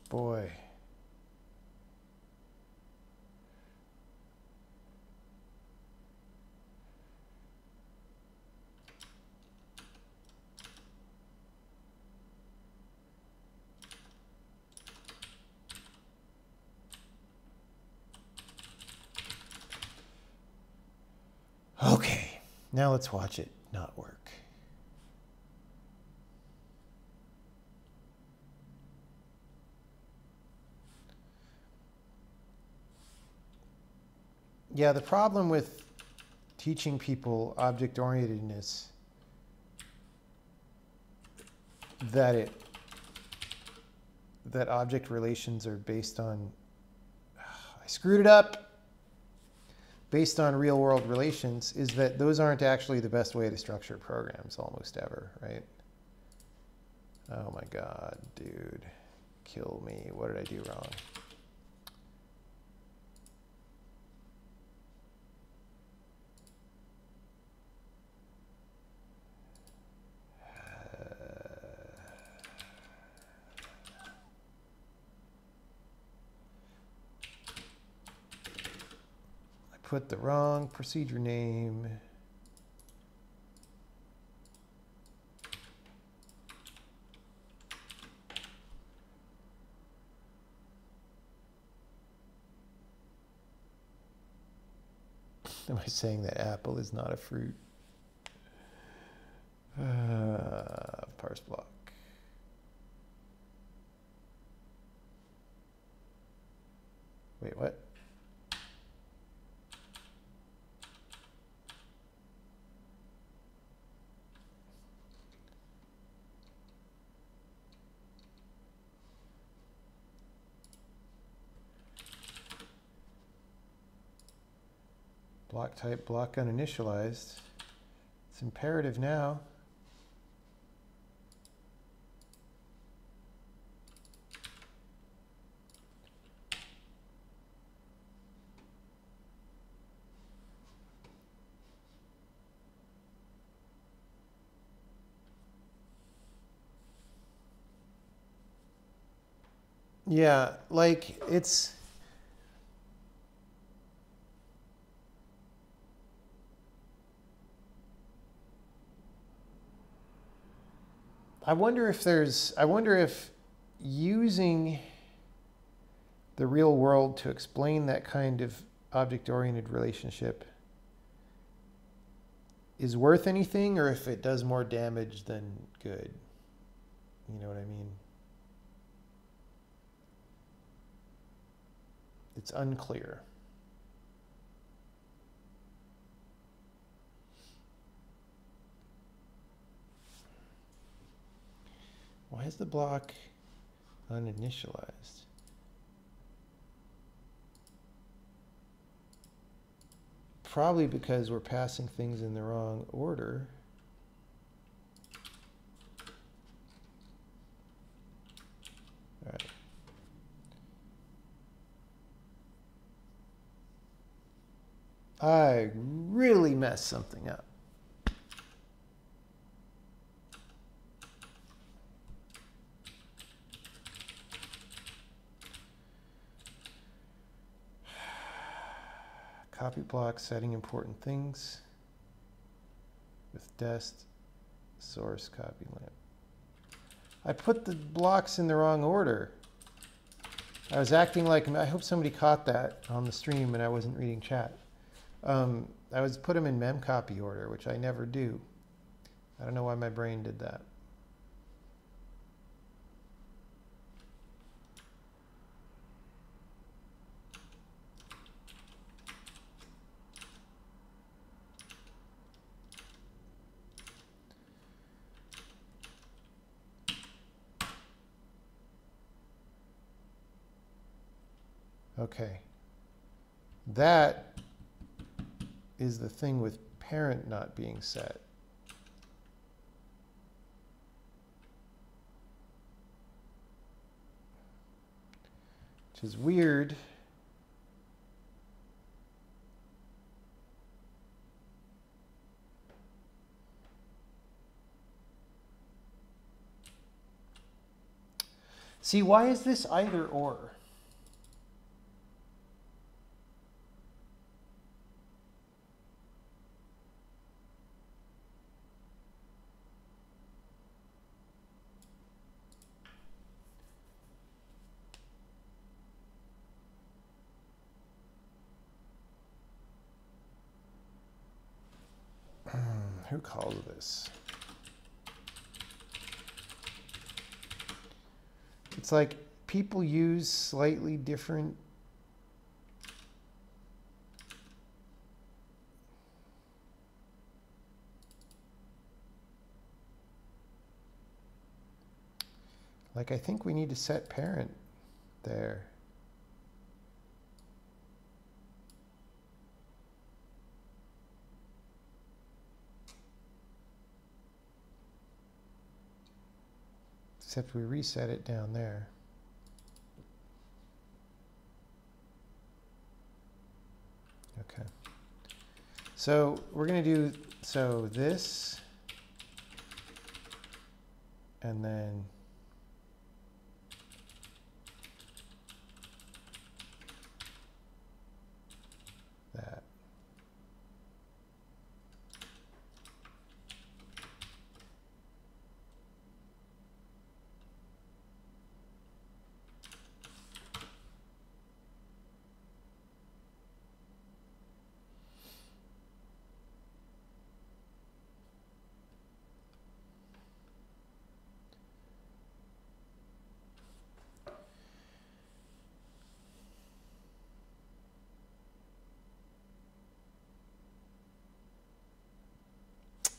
Boy. Okay, now let's watch it not work. Yeah, the problem with teaching people object-orientedness that object relations are based on, I screwed it up, based on real-world relations, is that those aren't actually the best way to structure programs almost ever, right? Oh my God, dude, kill me. What did I do wrong? Put the wrong procedure name. Am I saying that apple is not a fruit? Parse block. Wait, what? Block type, block uninitialized. It's imperative now. Yeah, like it's... I wonder if using the real world to explain that kind of object-oriented relationship is worth anything, or if it does more damage than good. You know what I mean? It's unclear. Why is the block uninitialized? Probably because we're passing things in the wrong order. All right. I really messed something up. Copy block, setting important things with dest source copy limit. I put the blocks in the wrong order. I was acting like, I hope somebody caught that on the stream and I wasn't reading chat. I was put them in mem copy order, which I never do. I don't know why my brain did that. Okay. That is the thing with parent not being set. Which is weird. See, why is this either or? Who calls this? It's like people use slightly different I think we need to set parent there. Except we reset it down there. Okay. So we're going to do, so this, and then that.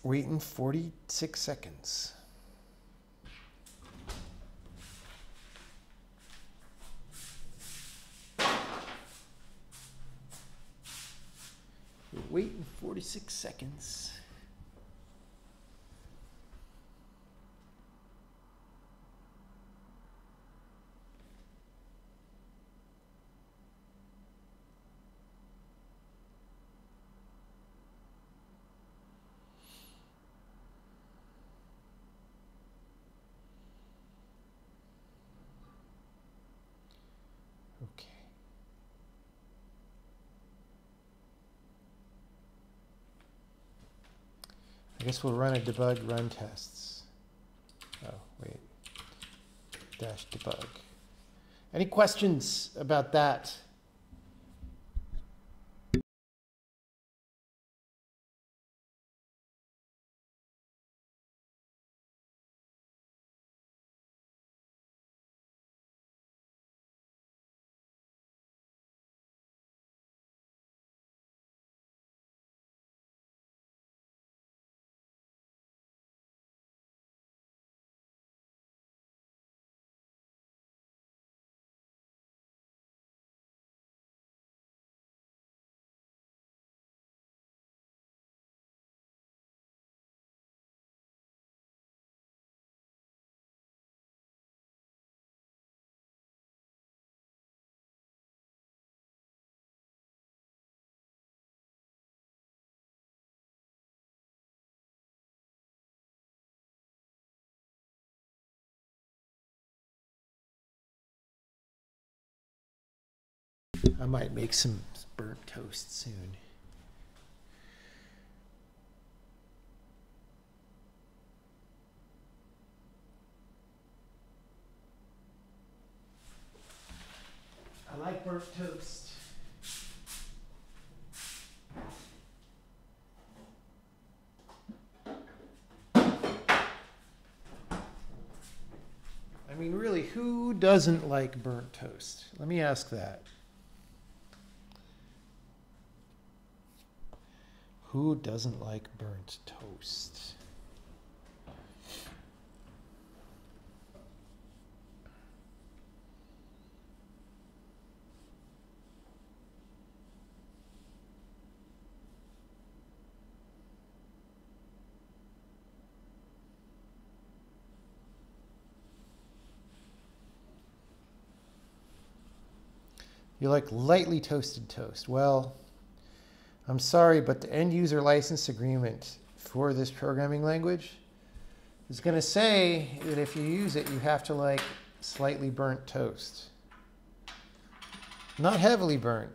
Waiting 46 seconds. waiting 46 seconds. Okay. I guess we'll run a debug run tests. Oh, wait. Dash debug. Any questions about that? I might make some burnt toast soon. I like burnt toast. I mean, really, who doesn't like burnt toast? Let me ask that. Who doesn't like burnt toast? You like lightly toasted toast. Well, I'm sorry, but the end user license agreement for this programming language is going to say that if you use it, you have to like slightly burnt toast. Not heavily burnt,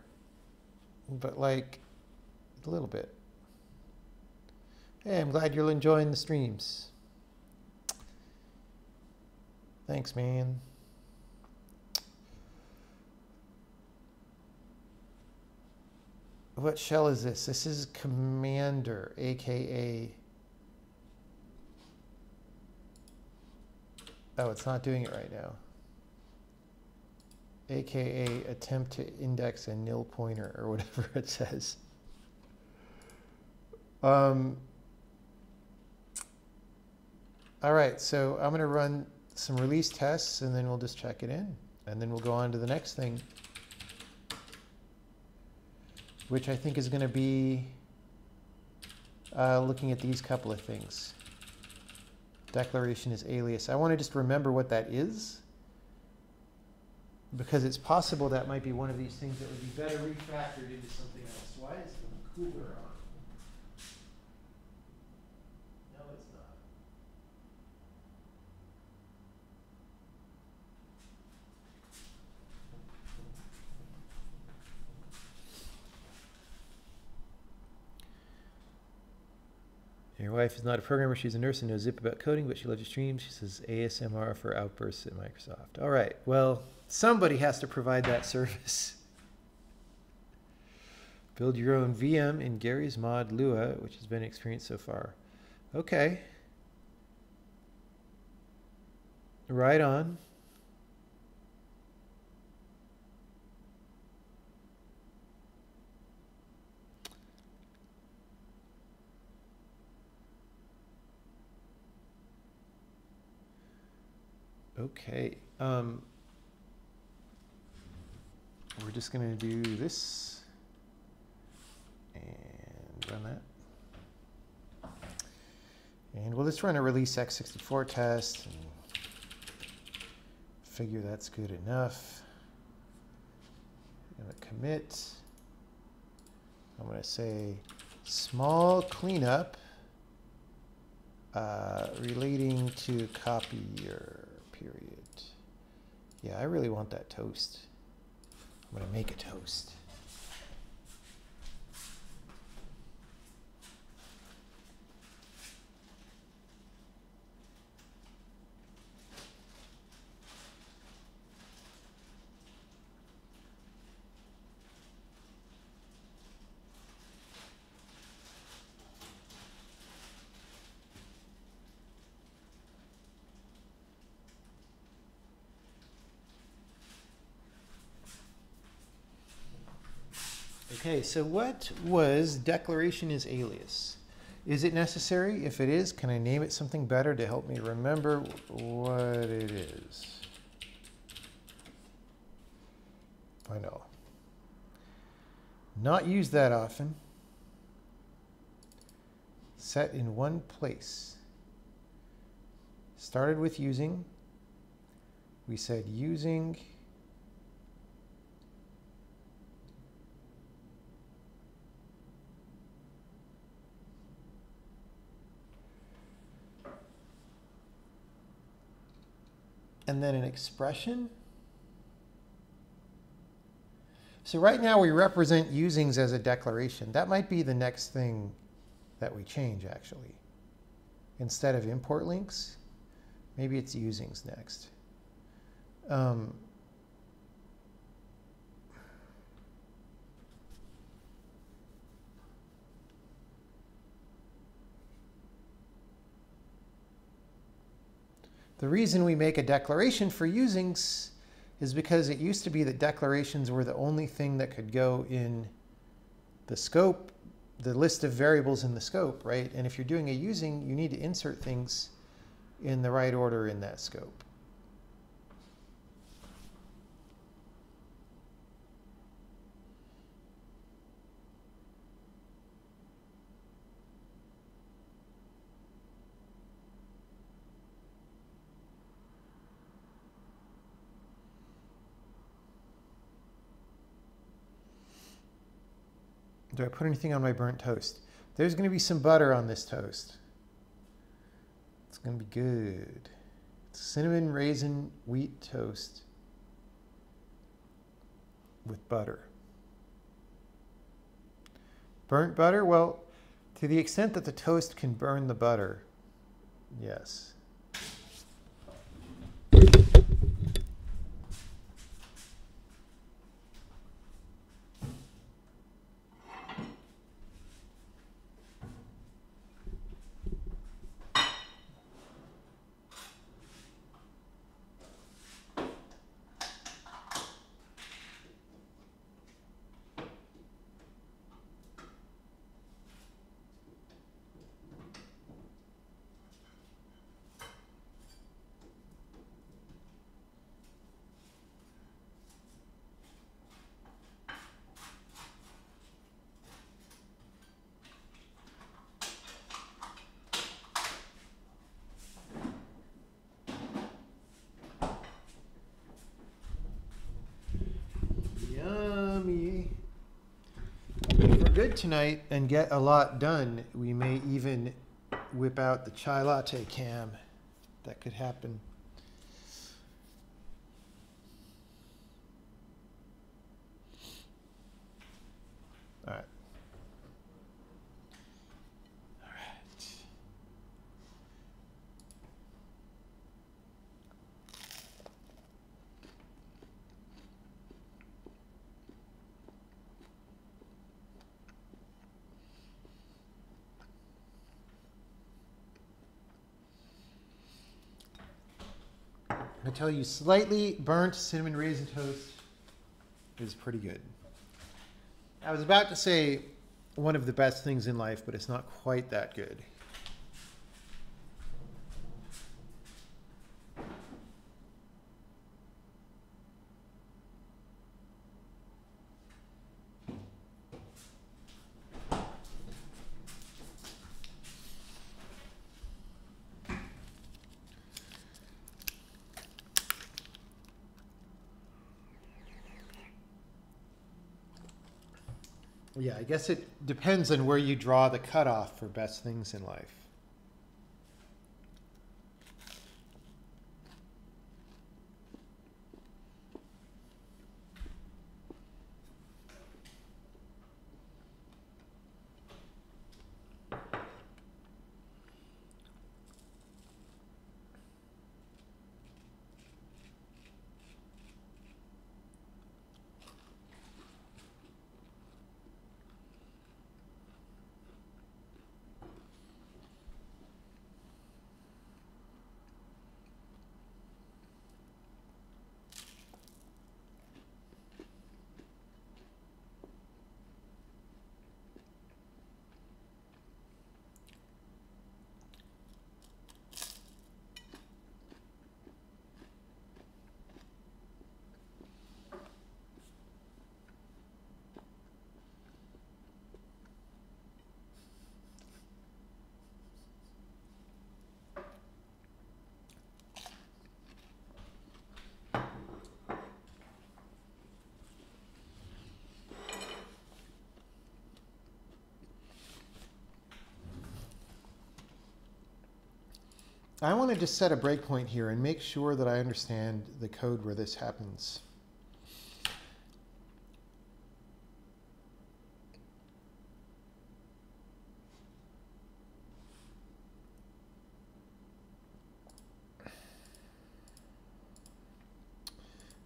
but like a little bit. Hey, I'm glad you're enjoying the streams. Thanks, man. What shell is this? This is Commander, aka... Oh, it's not doing it right now. AKA attempt to index a nil pointer or whatever it says. All right, so I'm going to run some release tests and then we'll just check it in. And then we'll go on to the next thing, which I think is going to be looking at these couple of things. Declaration is alias. I want to just remember what that is, because it's possible that might be one of these things that would be better refactored into something else. Why is the cooler on? No, it's not. Your wife is not a programmer. She's a nurse and knows zip about coding, but she loves your streams. She says ASMR for outbursts at Microsoft. All right. Well, somebody has to provide that service. Build your own VM in Gary's mod Lua, which has been experienced so far. Okay. Right on. Okay. We're just going to do this. And And we'll just run a release x64 test and figure that's good enough. I'm going to commit. I'm going to say small cleanup relating to copier, period. Yeah, I really want that toast. I'm going to make a toast. Okay, so what was declaration is alias? Is it necessary? If it is, can I name it something better to help me remember what it is? I know. Not used that often. Set in one place. Started with using. We said using. And then an expression. So right now we represent usings as a declaration. That might be the next thing that we change, actually. Instead of import links, maybe it's usings next. The reason we make a declaration for usings is because it used to be that declarations were the only thing that could go in the scope, the list of variables in the scope, right? And if you're doing a using, you need to insert things in the right order in that scope. Do I put anything on my burnt toast? There's going to be some butter on this toast. It's going to be good. It's cinnamon raisin wheat toast with butter. Burnt butter? Well, to the extent that the toast can burn the butter, yes. Yummy. If we're good tonight and get a lot done, we may even whip out the chai latte cam. That could happen. All right. All right. I tell you, slightly burnt cinnamon raisin toast is pretty good. I was about to say one of the best things in life, but it's not quite that good. Yeah, I guess it depends on where you draw the cutoff for best things in life. I want to just set a breakpoint here and make sure that I understand the code where this happens.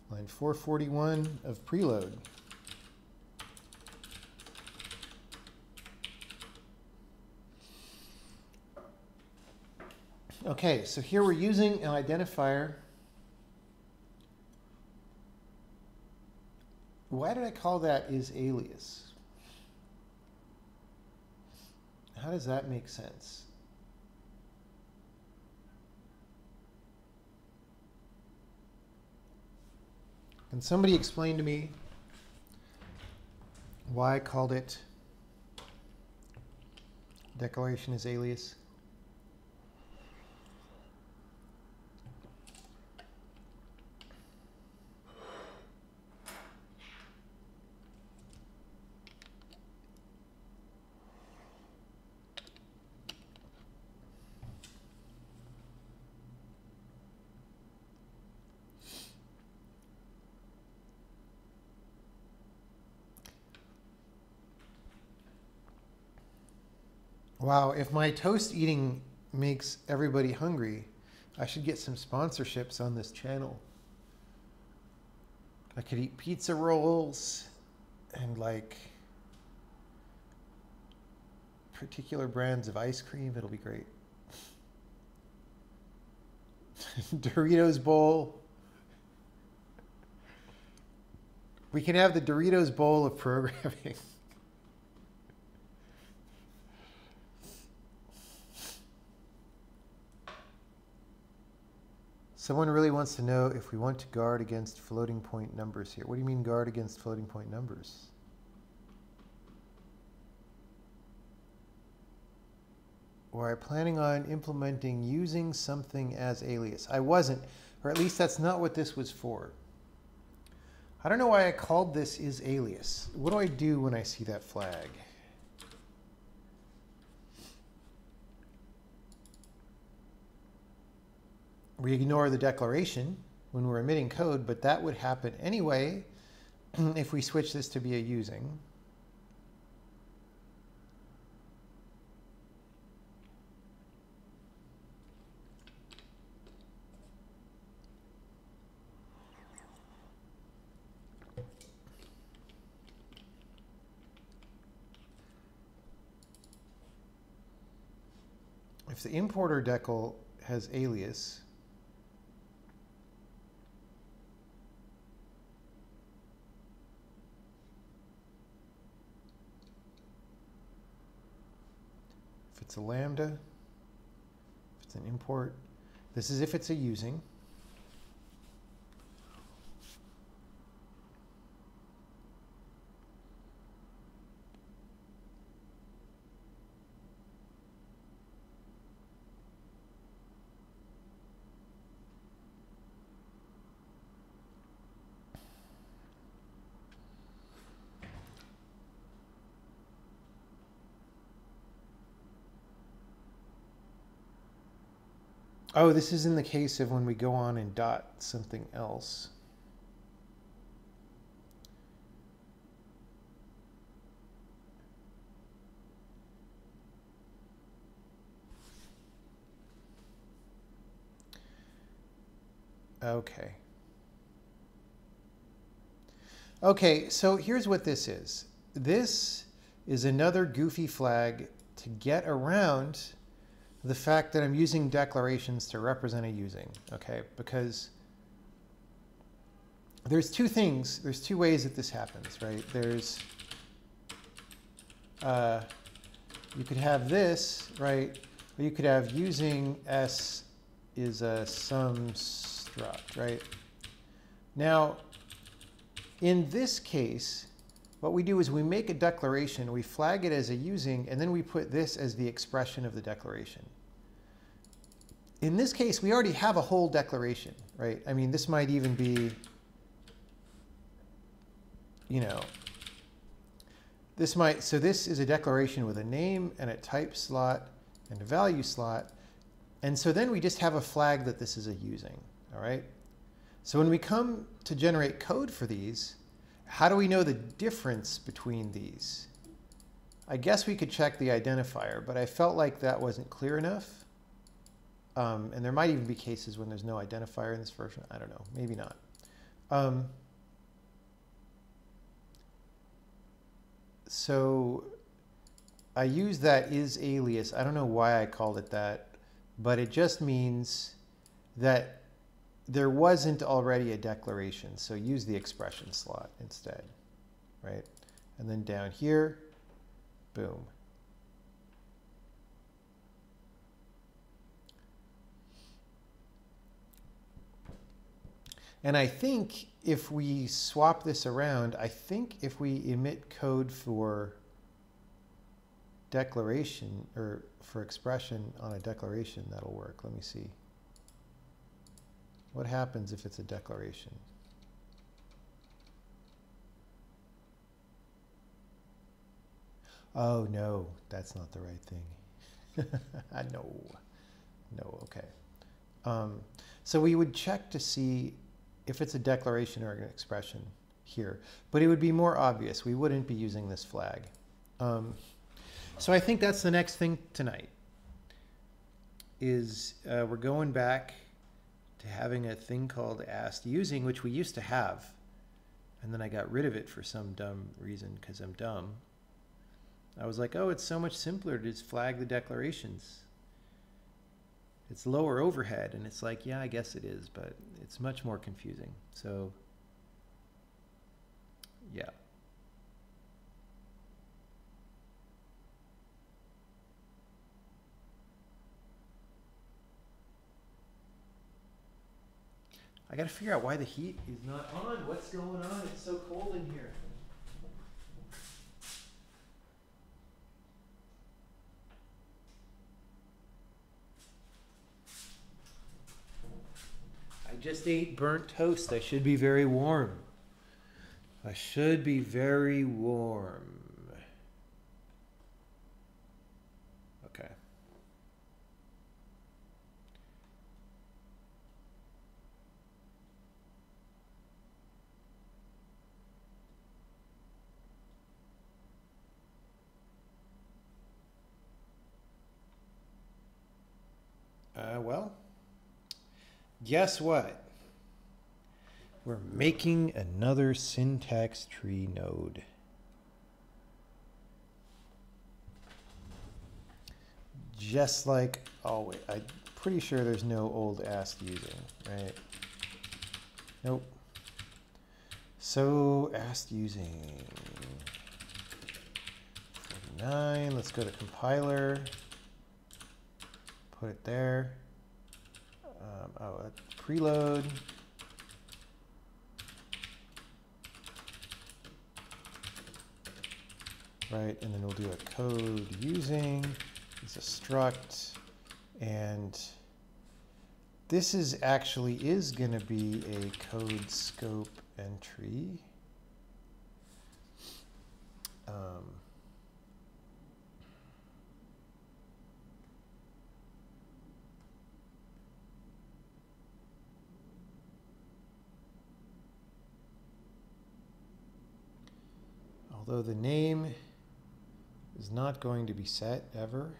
Line 441 of preload. Okay, so here we're using an identifier. Why did I call that is alias? How does that make sense? Can somebody explain to me why I called it declaration is alias? Wow, if my toast eating makes everybody hungry, I should get some sponsorships on this channel. I could eat pizza rolls and like particular brands of ice cream. It'll be great. Doritos bowl. We can have the Doritos bowl of programming. Someone really wants to know if we want to guard against floating point numbers here. What do you mean guard against floating point numbers? Or are I planning on implementing using something as alias? I wasn't, or at least that's not what this was for. I don't know why I called this is alias. What do I do when I see that flag? We ignore the declaration when we're emitting code, but that would happen anyway if we switch this to be a using. If the importer decal has alias, if it's a lambda, if it's an import, this is if it's a using. Oh, this is in the case of when we go on and dot something else. Okay. Okay, so here's what this is. This is another goofy flag to get around the fact that I'm using declarations to represent a using, okay? Because there's two things, there's two ways that this happens, right? There's, you could have this, right? Or you could have using S is a sum struct, right? Now, in this case, what we do is we make a declaration, we flag it as a using, and then we put this as the expression of the declaration. In this case, we already have a whole declaration, right? I mean, this might even be, you know, this might, so this is a declaration with a name and a type slot and a value slot. And so then we just have a flag that this is a using, all right? So when we come to generate code for these, how do we know the difference between these? I guess we could check the identifier, but I felt like that wasn't clear enough. And there might even be cases when there's no identifier in this version. I don't know, maybe not. So I use that is alias. I don't know why I called it that, but it just means that there wasn't already a declaration. So use the expression slot instead, right? And then down here, boom. And I think if we swap this around, I think if we emit code for declaration or for expression on a declaration, that'll work. Let me see. What happens if it's a declaration? Oh, no, that's not the right thing. No, okay. So we would check to see if it's a declaration or an expression here, but it would be more obvious. We wouldn't be using this flag. So I think that's the next thing tonight is we're going back to having a thing called asked using, which we used to have. And then I got rid of it for some dumb reason because I'm dumb. I was like, oh, it's so much simpler to just flag the declarations. It's lower overhead. And it's like, yeah, I guess it is, but it's much more confusing. So, yeah. I got to figure out why the heat is not on. What's going on? It's so cold in here. I just ate burnt toast. I should be very warm. I should be very warm. Okay. Well, guess what? We're making another syntax tree node. Just like always. I'm pretty sure there's no old asked using, right? Nope. So asked using 49. Let's go to compiler. Put it there. Preload. Right, and then we'll do a code using. It's a struct, and this is actually going to be a code scope entry. Although the name is not going to be set ever.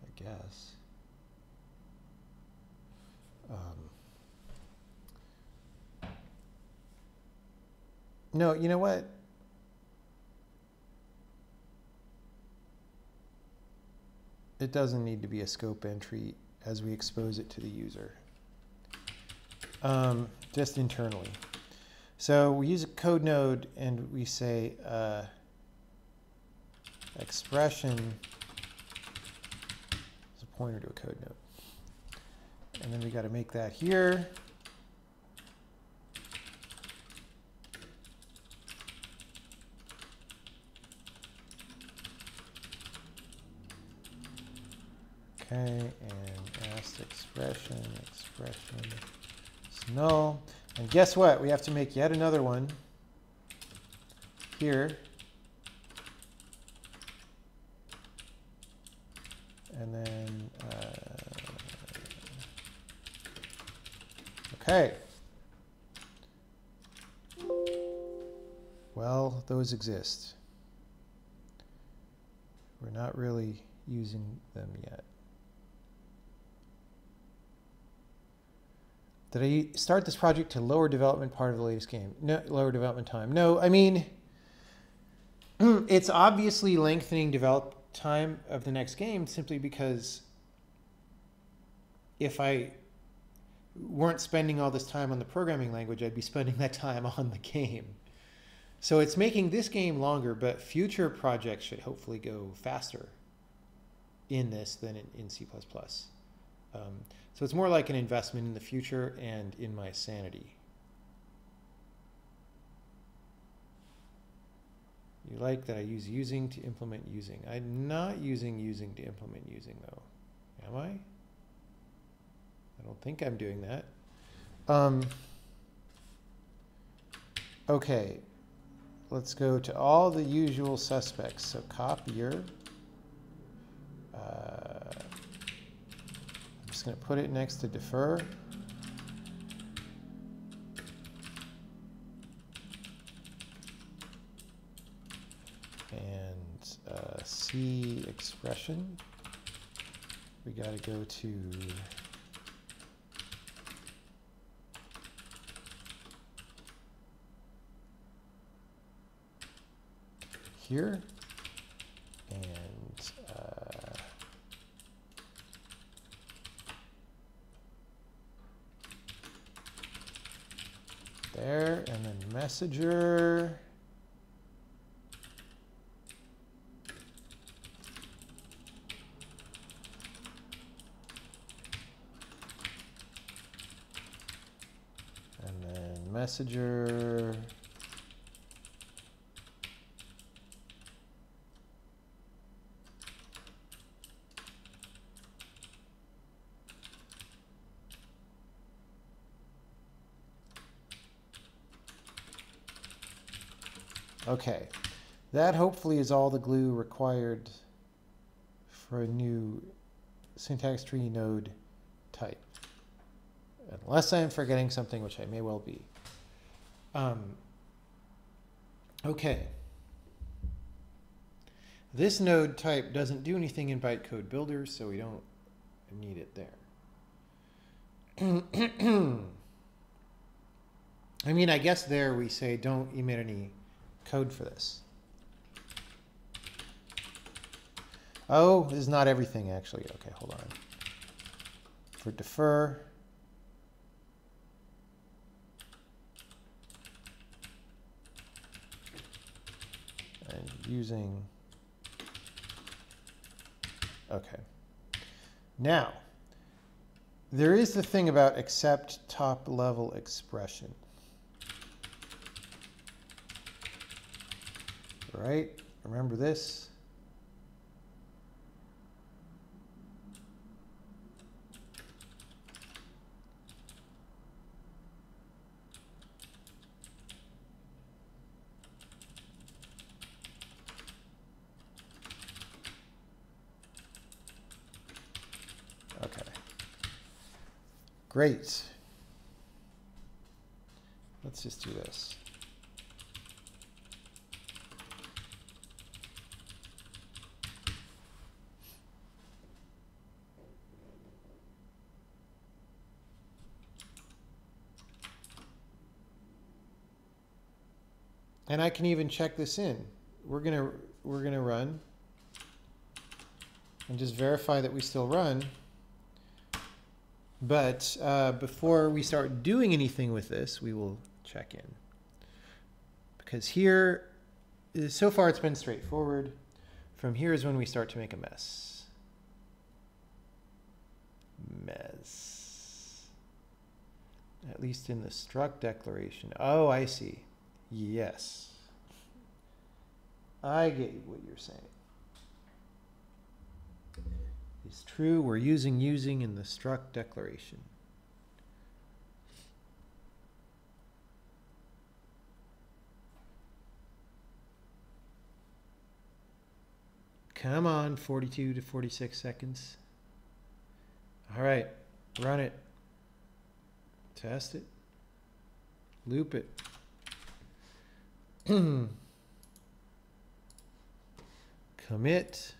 I guess. No, you know what? It doesn't need to be a scope entry as we expose it to the user. Just internally. So we use a code node and we say expression is a pointer to a code node. And then we got to make that here. Okay, and asked expression is null. And guess what? We have to make yet another one here. And then, okay. Well, those exist. We're not really using them yet. Did I start this project to lower development part of the latest game? No, lower development time. No, I mean, it's obviously lengthening develop time of the next game simply because if I weren't spending all this time on the programming language, I'd be spending that time on the game. So it's making this game longer, but future projects should hopefully go faster in this than in C++. So it's more like an investment in the future and in my sanity. You like that I use using to implement using. I'm not using using to implement using, though. Am I? I don't think I'm doing that. Okay. Let's go to all the usual suspects. So copier. I'm just going to put it next to defer. And C expression. We got to go to here. And there, and then messenger. And then messenger. Okay, that hopefully is all the glue required for a new syntax tree node type. Unless I'm forgetting something, which I may well be. Okay. This node type doesn't do anything in bytecode builder, so we don't need it there. I mean, I guess there we say don't emit any code for this. Oh, this is not everything actually. Okay, hold on. For defer. And using. Okay. Now, there is the thing about accept top level expression. Right? Remember this? Okay. Great. Let's just do this. And I can even check this in. We're gonna run and just verify that we still run. But before we start doing anything with this, we will check in. Because here, so far it's been straightforward. From here is when we start to make a mess. At least in the struct declaration. Oh, I see. Yes. I get what you're saying. It's true, we're using in the struct declaration. Come on, 42 to 46 seconds. All right, run it. Test it. Loop it. Commit.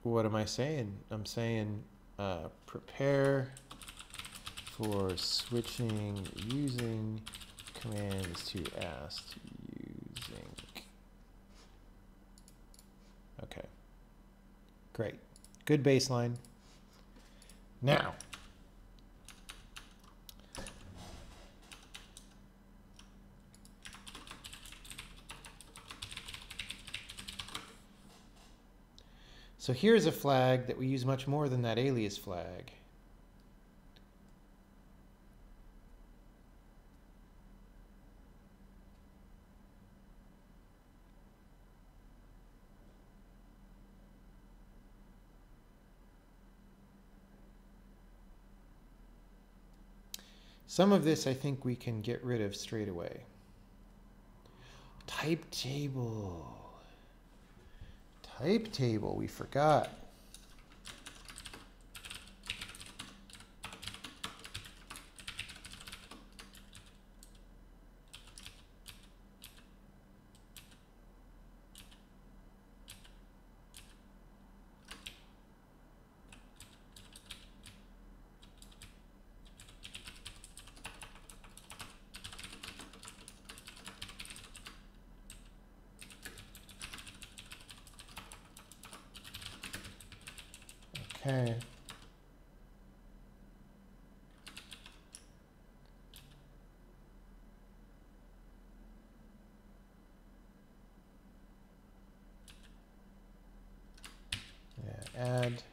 What am I saying? I'm saying prepare for switching using commands to asked using. Okay. Great. Good baseline. Now, so here's a flag that we use much more than that alias flag. Some of this I think we can get rid of straight away. Type table. Type table, we forgot. Okay. Yeah, add.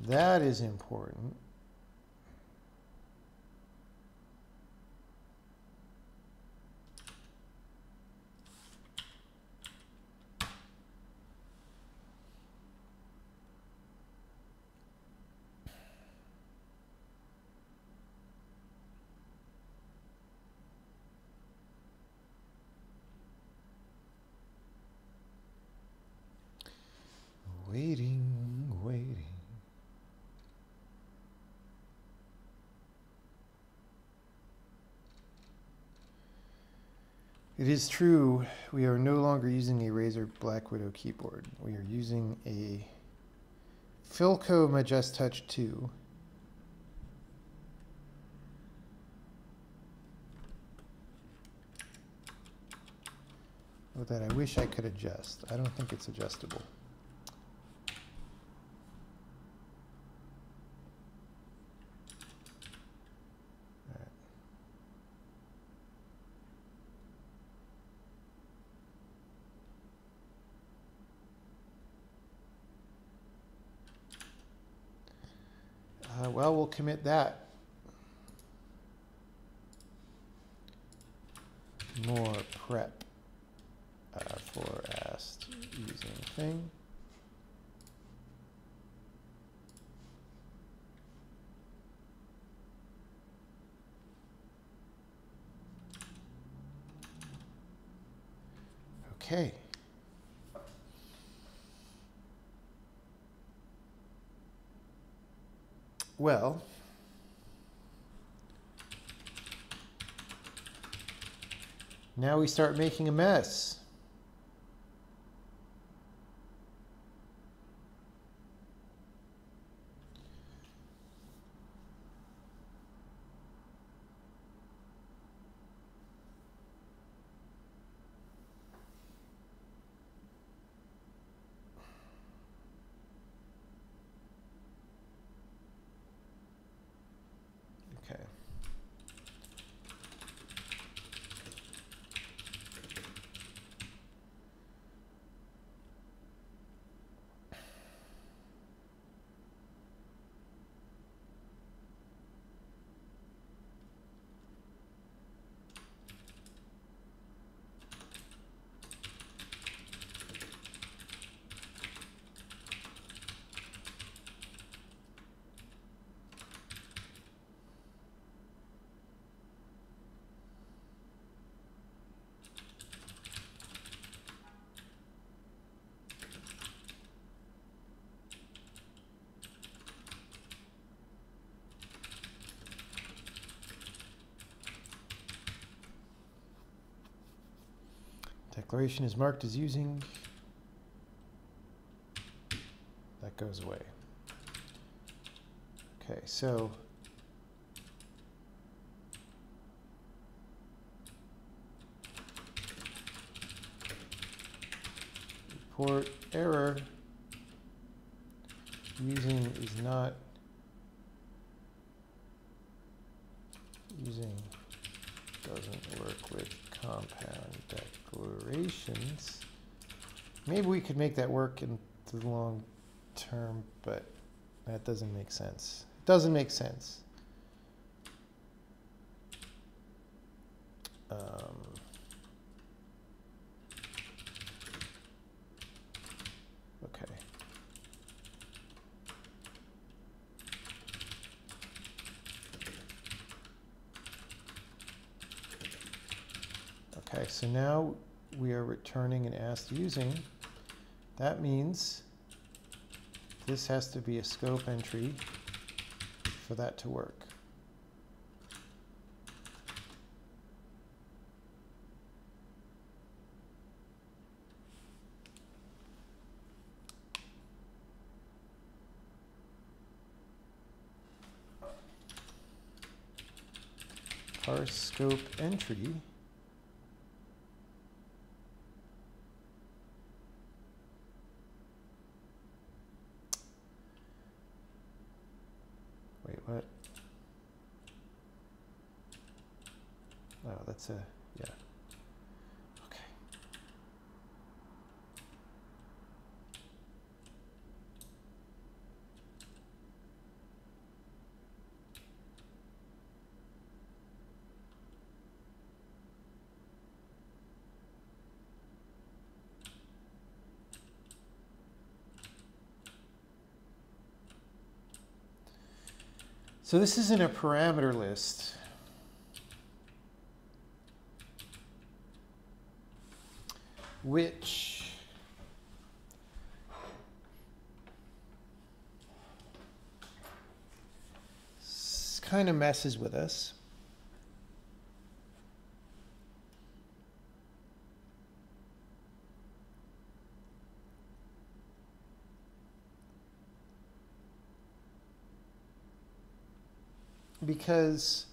That is important. Waiting. It is true, we are no longer using a Razer Black Widow keyboard. We are using a Philco Majestouch 2. That I wish I could adjust. I don't think it's adjustable. Well, we'll commit that. More prep for asked using thing. Okay. Well, now we start making a mess. Okay. Declaration is marked as using. That goes away. Okay, so report error. Using is not using doesn't work with compound declarations. Maybe we could make that work in the long term, but that doesn't make sense. It doesn't make sense. Okay. Okay, so now we are returning an asked using. That means this has to be a scope entry for that to work. Parse scope entry. Wait, what? Oh, that's a, yeah. Okay. So this isn't a parameter list. Which kind of messes with us. Because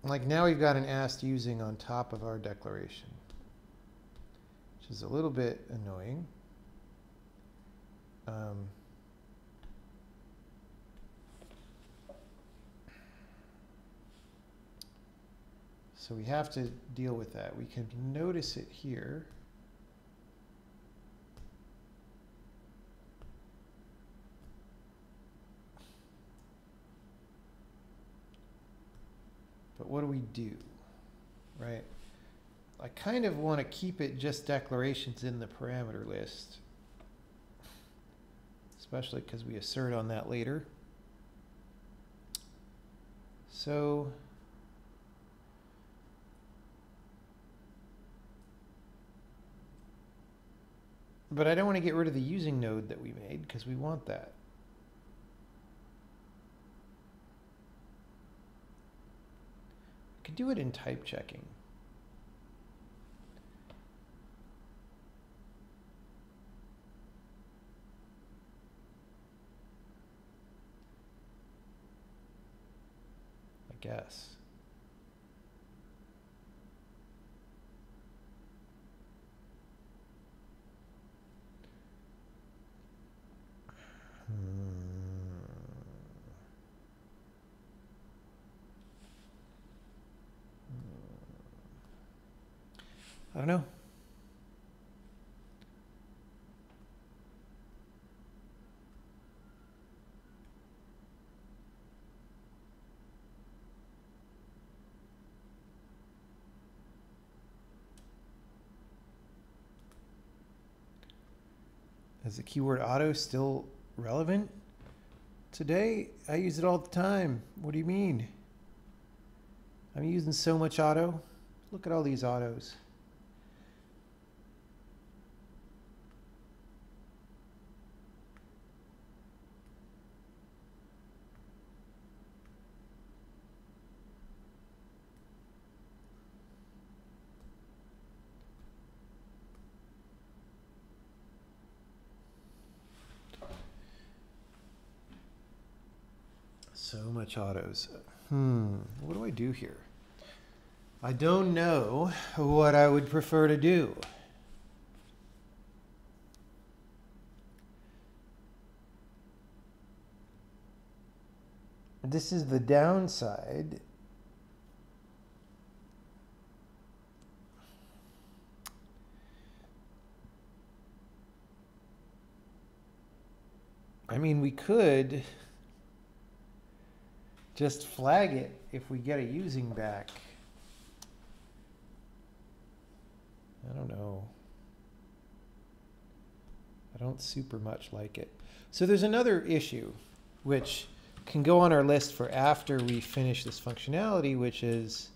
like now we've got an asked using on top of our declaration, which is a little bit annoying. So we have to deal with that. We can notice it here. But what do? Right? I kind of want to keep it just declarations in the parameter list, especially because we assert on that later. So but I don't want to get rid of the using node that we made because we want that. I could do it in type checking. I guess. I don't know. Is the keyword auto still relevant today? I use it all the time. What do you mean? I'm using so much auto. Look at all these autos. So much autos. What do I do here? I don't know what I would prefer to do. This is the downside. I mean, we could just flag it if we get a using back. I don't know. I don't super much like it. So there's another issue which can go on our list for after we finish this functionality, which is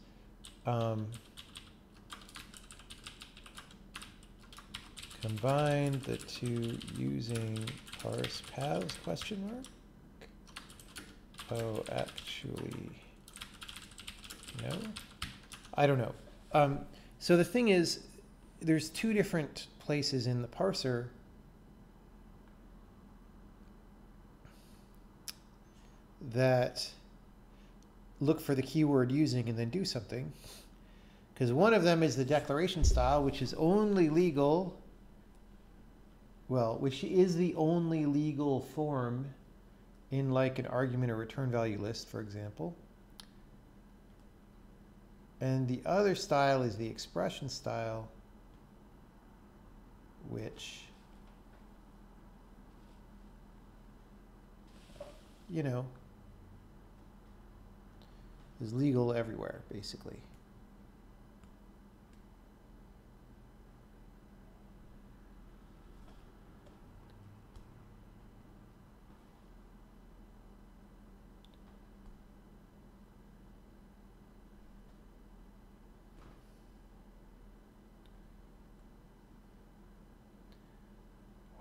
combine the two using parse paths, question mark? Oh, actually, no? I don't know. So the thing is, there's two different places in the parser that look for the keyword using and then do something. Because one of them is the declaration style, which is only legal, well, which is the only legal form in like an argument or return value list, for example. And the other style is the expression style, which, you know, is legal everywhere, basically.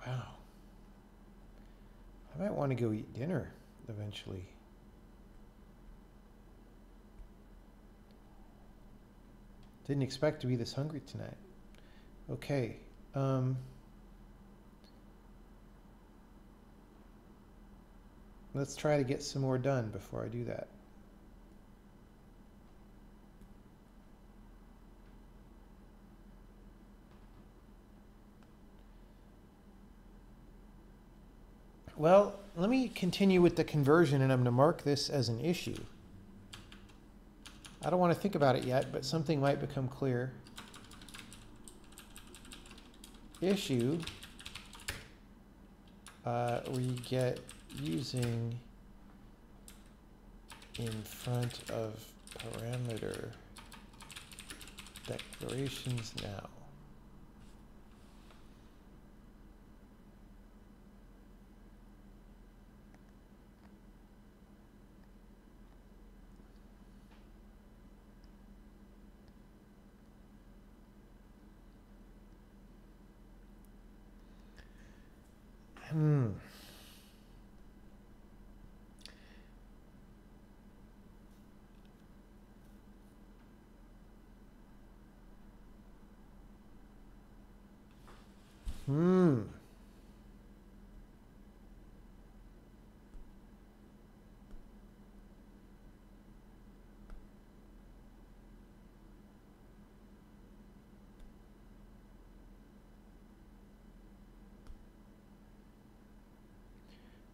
Wow. I might want to go eat dinner eventually. Didn't expect to be this hungry tonight. Okay. Let's try to get some more done before I do that. Well, let me continue with the conversion, and I'm going to mark this as an issue. I don't want to think about it yet, but something might become clear. Issue, we get using in front of parameter declarations now.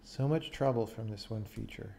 So much trouble from this one feature.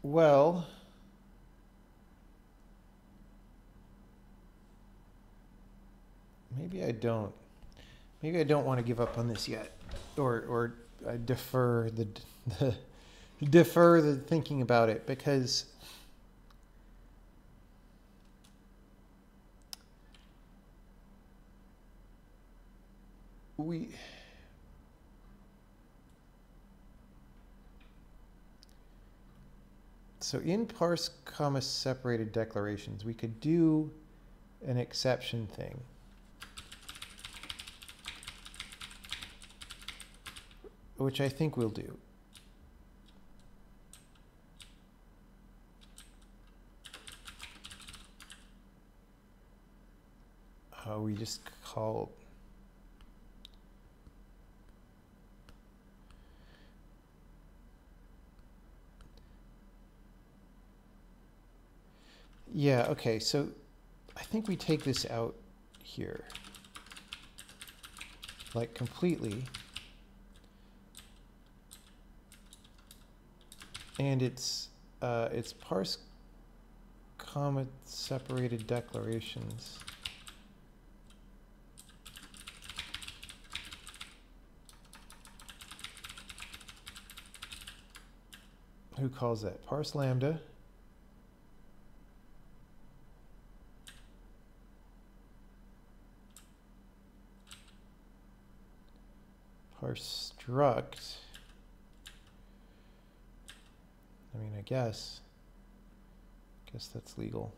Well, maybe I don't. Maybe I don't want to give up on this yet, or I defer the defer the thinking about it, because so in parse comma separated declarations, we could do an exception thing. Which I think we'll do. We just call yeah, okay, so I think we take this out here, like completely, and it's parse comma separated declarations. Who calls that? Parse lambda. Parse struct. I mean, I guess that's legal.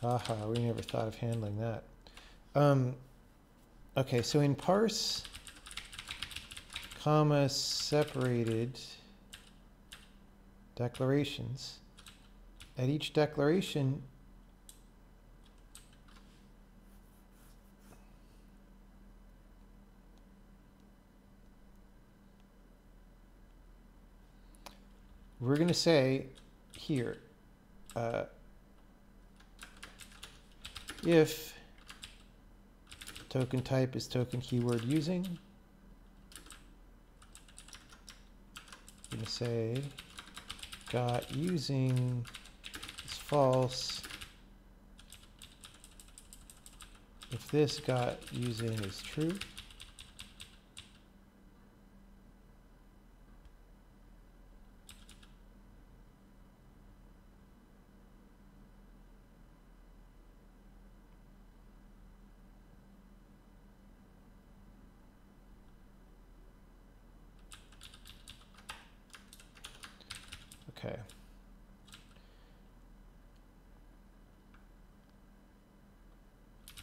Aha, we never thought of handling that. Okay, so in parse comma separated declarations, at each declaration we're going to say here, if token type is token keyword using, I'm going to say got using is false if this got using is true. Okay.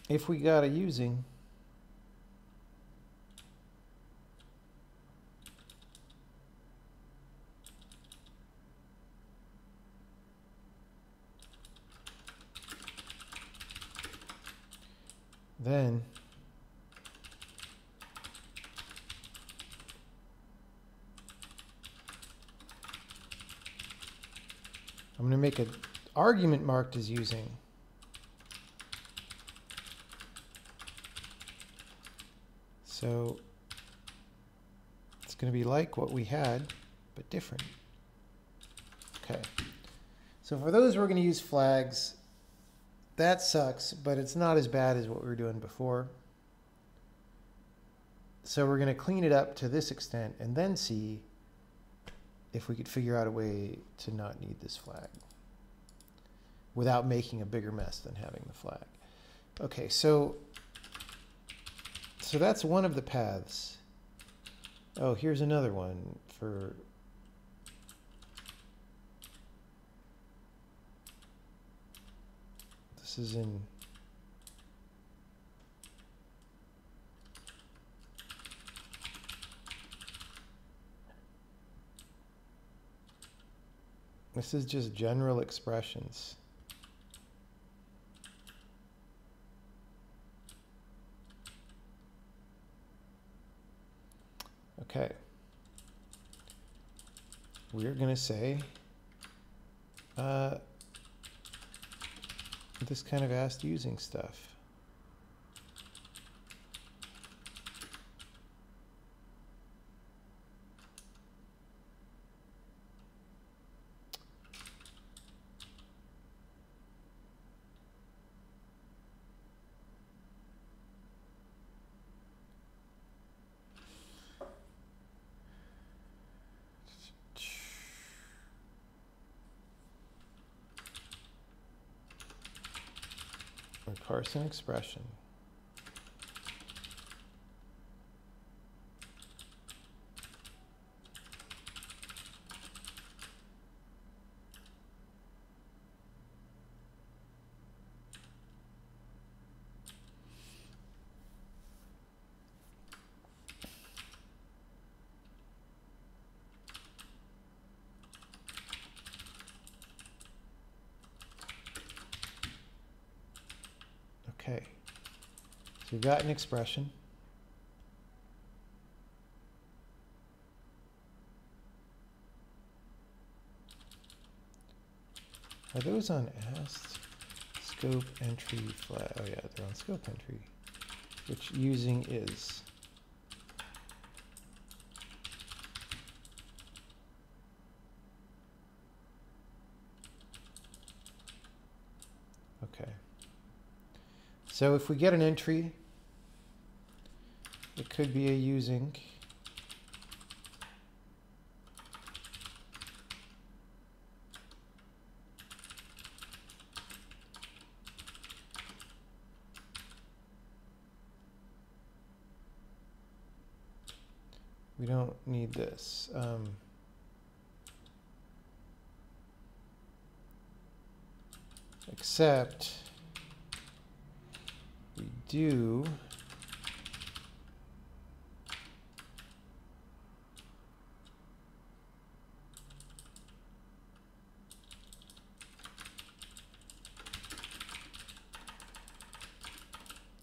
If we got a using, then I'm going to make an argument marked as using. So it's going to be like what we had, but different. Okay. So for those, we're going to use flags. That sucks, but it's not as bad as what we were doing before. So we're going to clean it up to this extent and then see if we could figure out a way to not need this flag without making a bigger mess than having the flag. Okay, so that's one of the paths. Oh, here's another one for this is in this is just general expressions. Okay. We're going to say this kind of asked using stuff. Parse an expression. Okay, so we've got an expression. Are those on asked scope entry flag? Oh yeah, they're on scope entry, which using is. Okay. So if we get an entry, it could be a using. We don't need this. Except we do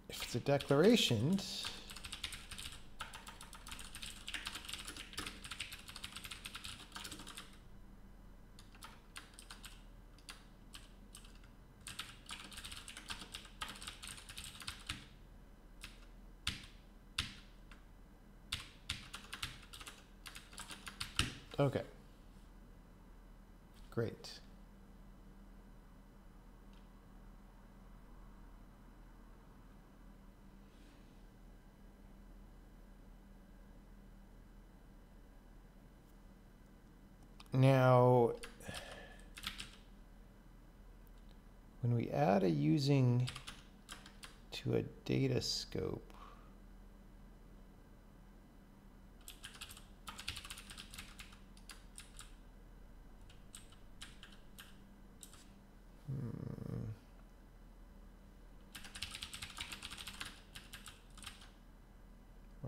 if it's a declaration, okay, great. Now, when we add a using to a data scope,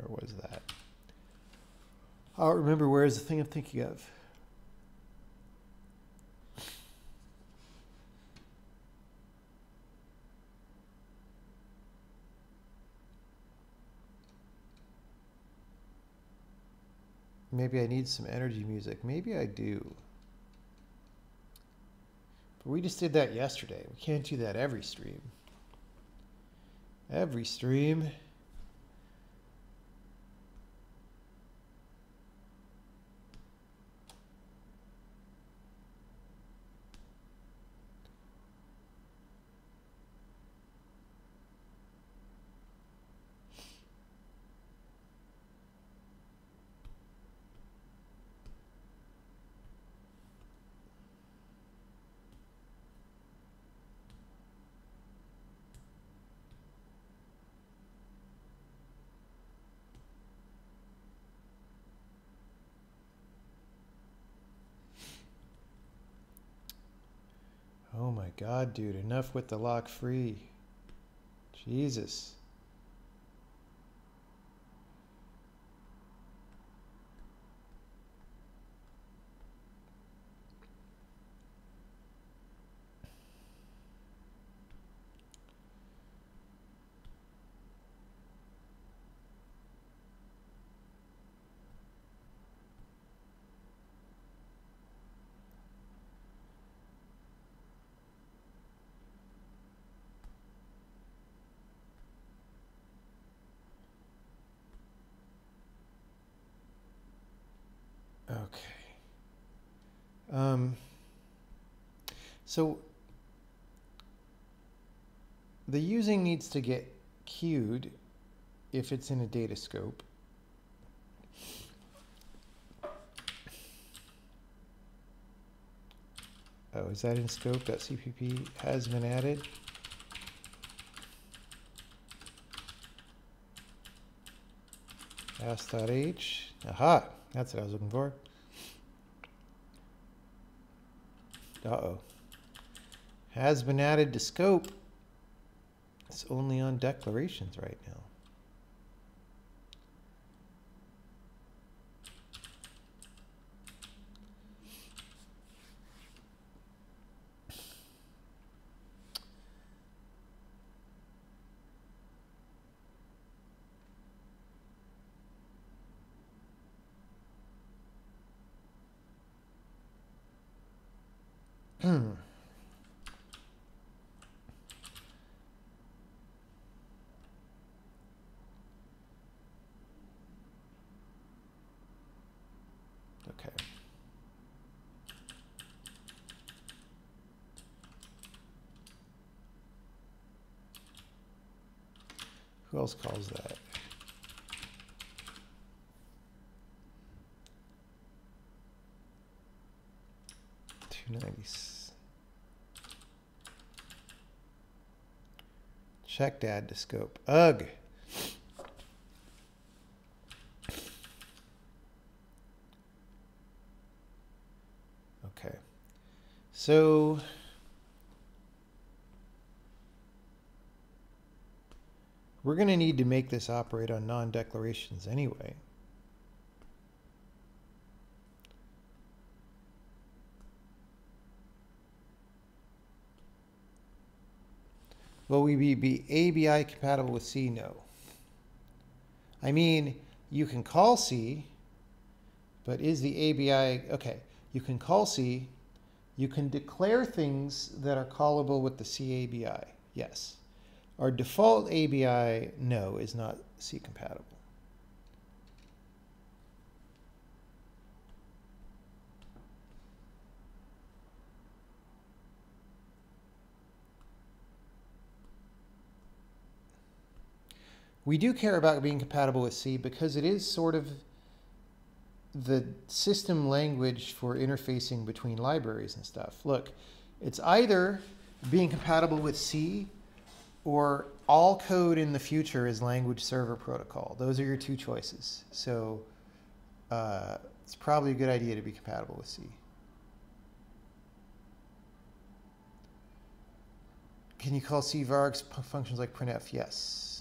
Where was that? I don't remember. Where is the thing I'm thinking of? Maybe I need some energy music. Maybe I do. But we just did that yesterday. We can't do that every stream. Every stream. Oh my God, dude, enough with the lock free. Jesus. Okay. So the using needs to get queued if it's in a data scope. Oh, is that in scope? That CPP has been added. S.h. Aha, that's what I was looking for. Uh-oh. Has been added to scope. It's only on declarations right now. Okay. Who else calls that? Nice. Checked add to scope. Ugh. Okay. So we're going to need to make this operate on non-declarations anyway. Will we be ABI compatible with C? No. I mean, you can call C, but is the ABI, okay, you can call C, you can declare things that are callable with the C ABI, yes. Our default ABI, no, is not C compatible. We do care about being compatible with C because it is sort of the system language for interfacing between libraries and stuff. Look, it's either being compatible with C or all code in the future is language server protocol. Those are your two choices. So it's probably a good idea to be compatible with C. Can you call C vargs functions like printf? Yes.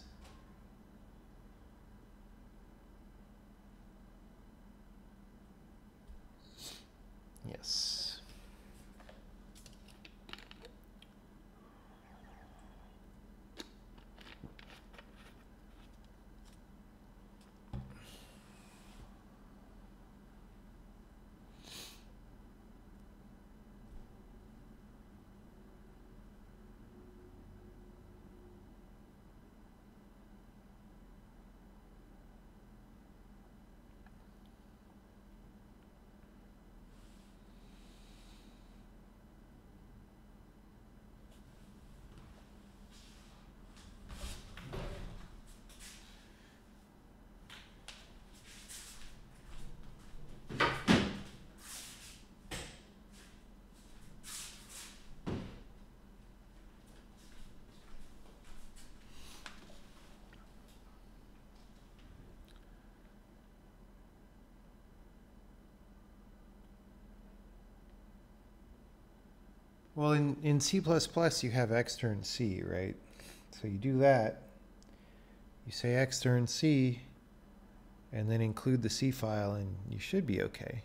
Well, in C++, you have extern C, right? So you do that. You say extern C, and then include the C file, and you should be okay.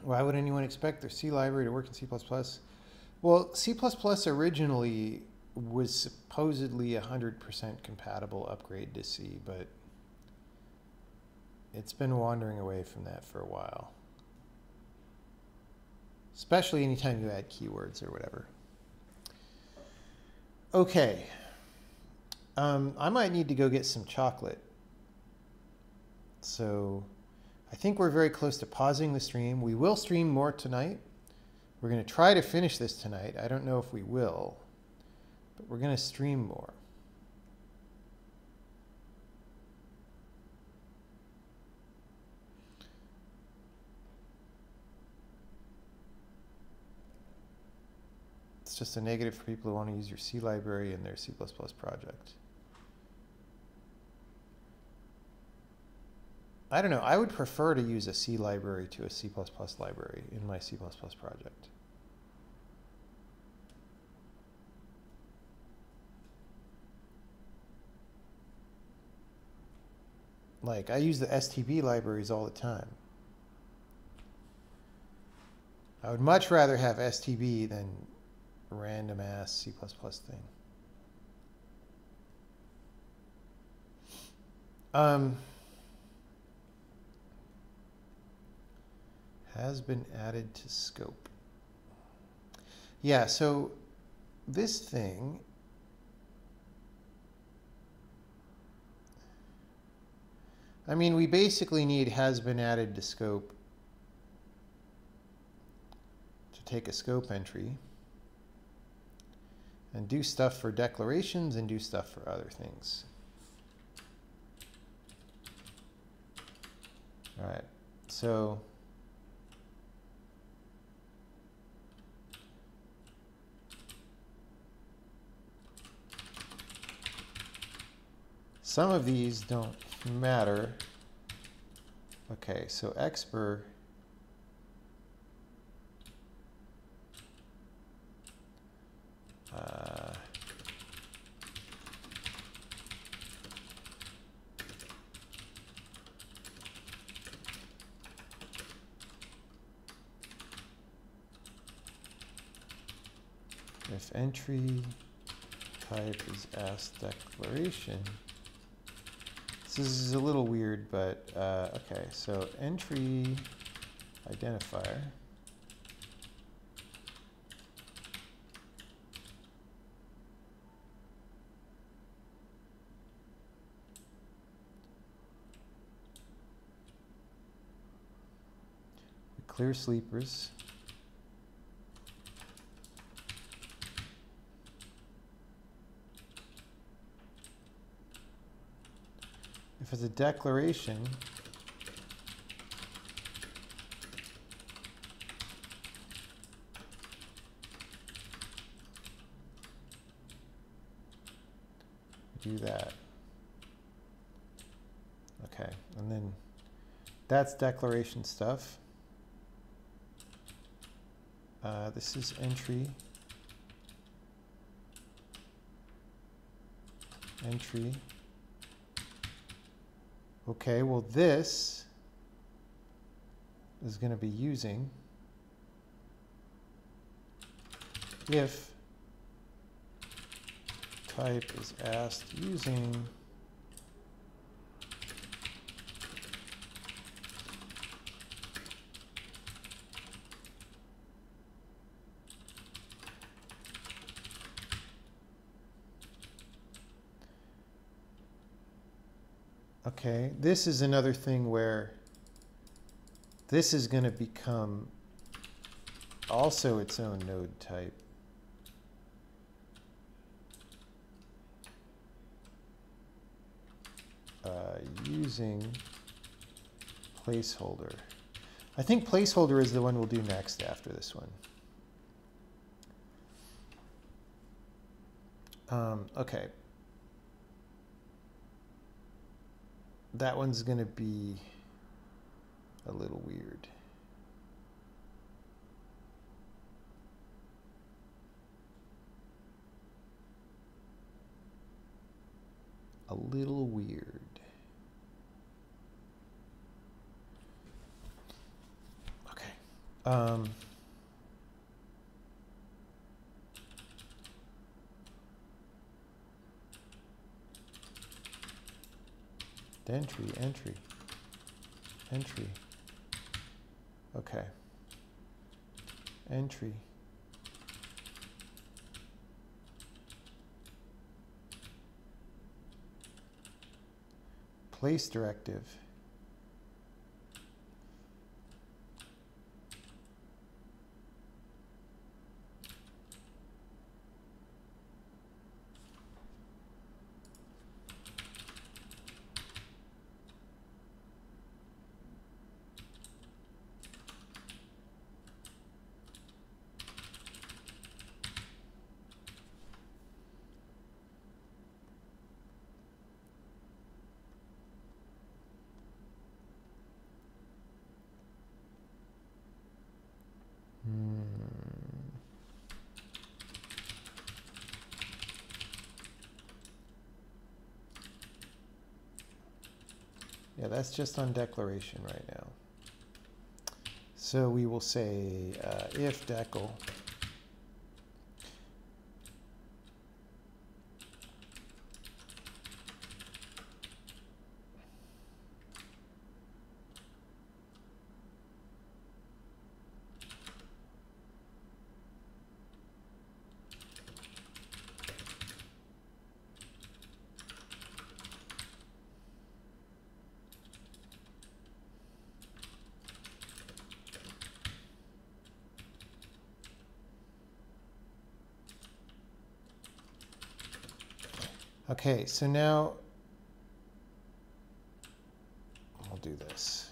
Why would anyone expect their C library to work in C++? Well, C++ originally was supposedly 100% compatible upgrade to C, but it's been wandering away from that for a while. Especially anytime you add keywords or whatever. Okay. I might need to go get some chocolate. So I think we're very close to pausing the stream. We will stream more tonight. We're going to try to finish this tonight. I don't know if we will, but we're going to stream more. It's just a negative for people who want to use your C library in their C++ project. I don't know. I would prefer to use a C library to a C++ library in my C++ project. Like, I use the STB libraries all the time. I would much rather have STB than random ass C++ thing. Has been added to scope. Yeah, so this thing, I mean, we basically need has been added to scope to take a scope entry and do stuff for declarations and do stuff for other things. All right, so some of these don't matter. Okay, so expr if entry type is ask declaration. This is a little weird, but okay, so entry identifier we clear sleepers. If it's a declaration, do that. Okay, and then that's declaration stuff. This is entry. Entry. Okay, well this is going to be using if type is asked using okay, this is another thing where this is going to become also its own node type. Using placeholder. I think placeholder is the one we'll do next after this one. Okay. That one's going to be a little weird. A little weird. Okay. Entry. Okay. Entry. Place directive. Yeah, that's just on declaration right now. So we will say if decl okay, so now I'll do this.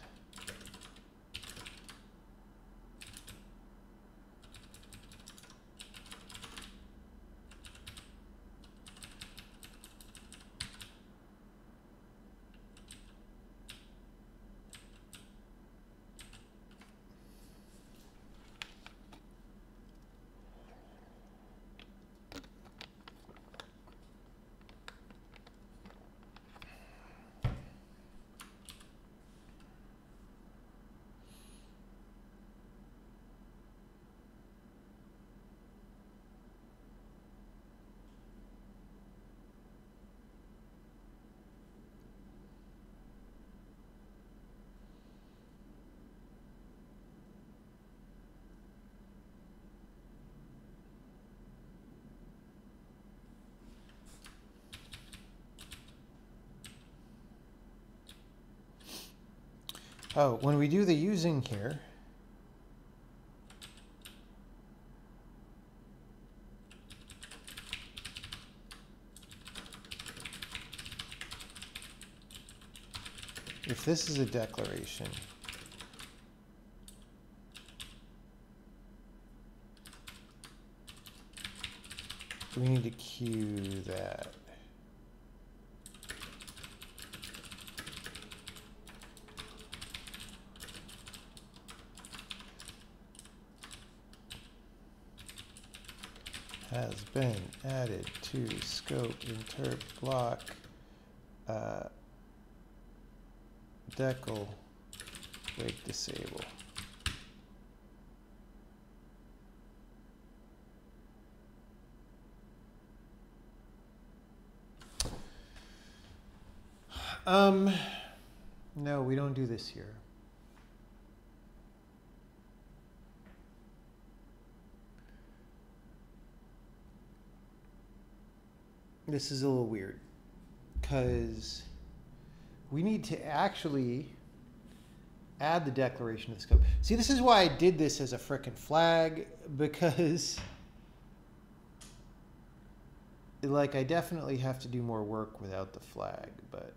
Oh, when we do the using here, if this is a declaration, we need to queue that. Has been added to scope interp block decl wake disable. No, we don't do this here. This is a little weird because we need to actually add the declaration to the scope. See, this is why I did this as a frickin' flag, because like I definitely have to do more work without the flag, but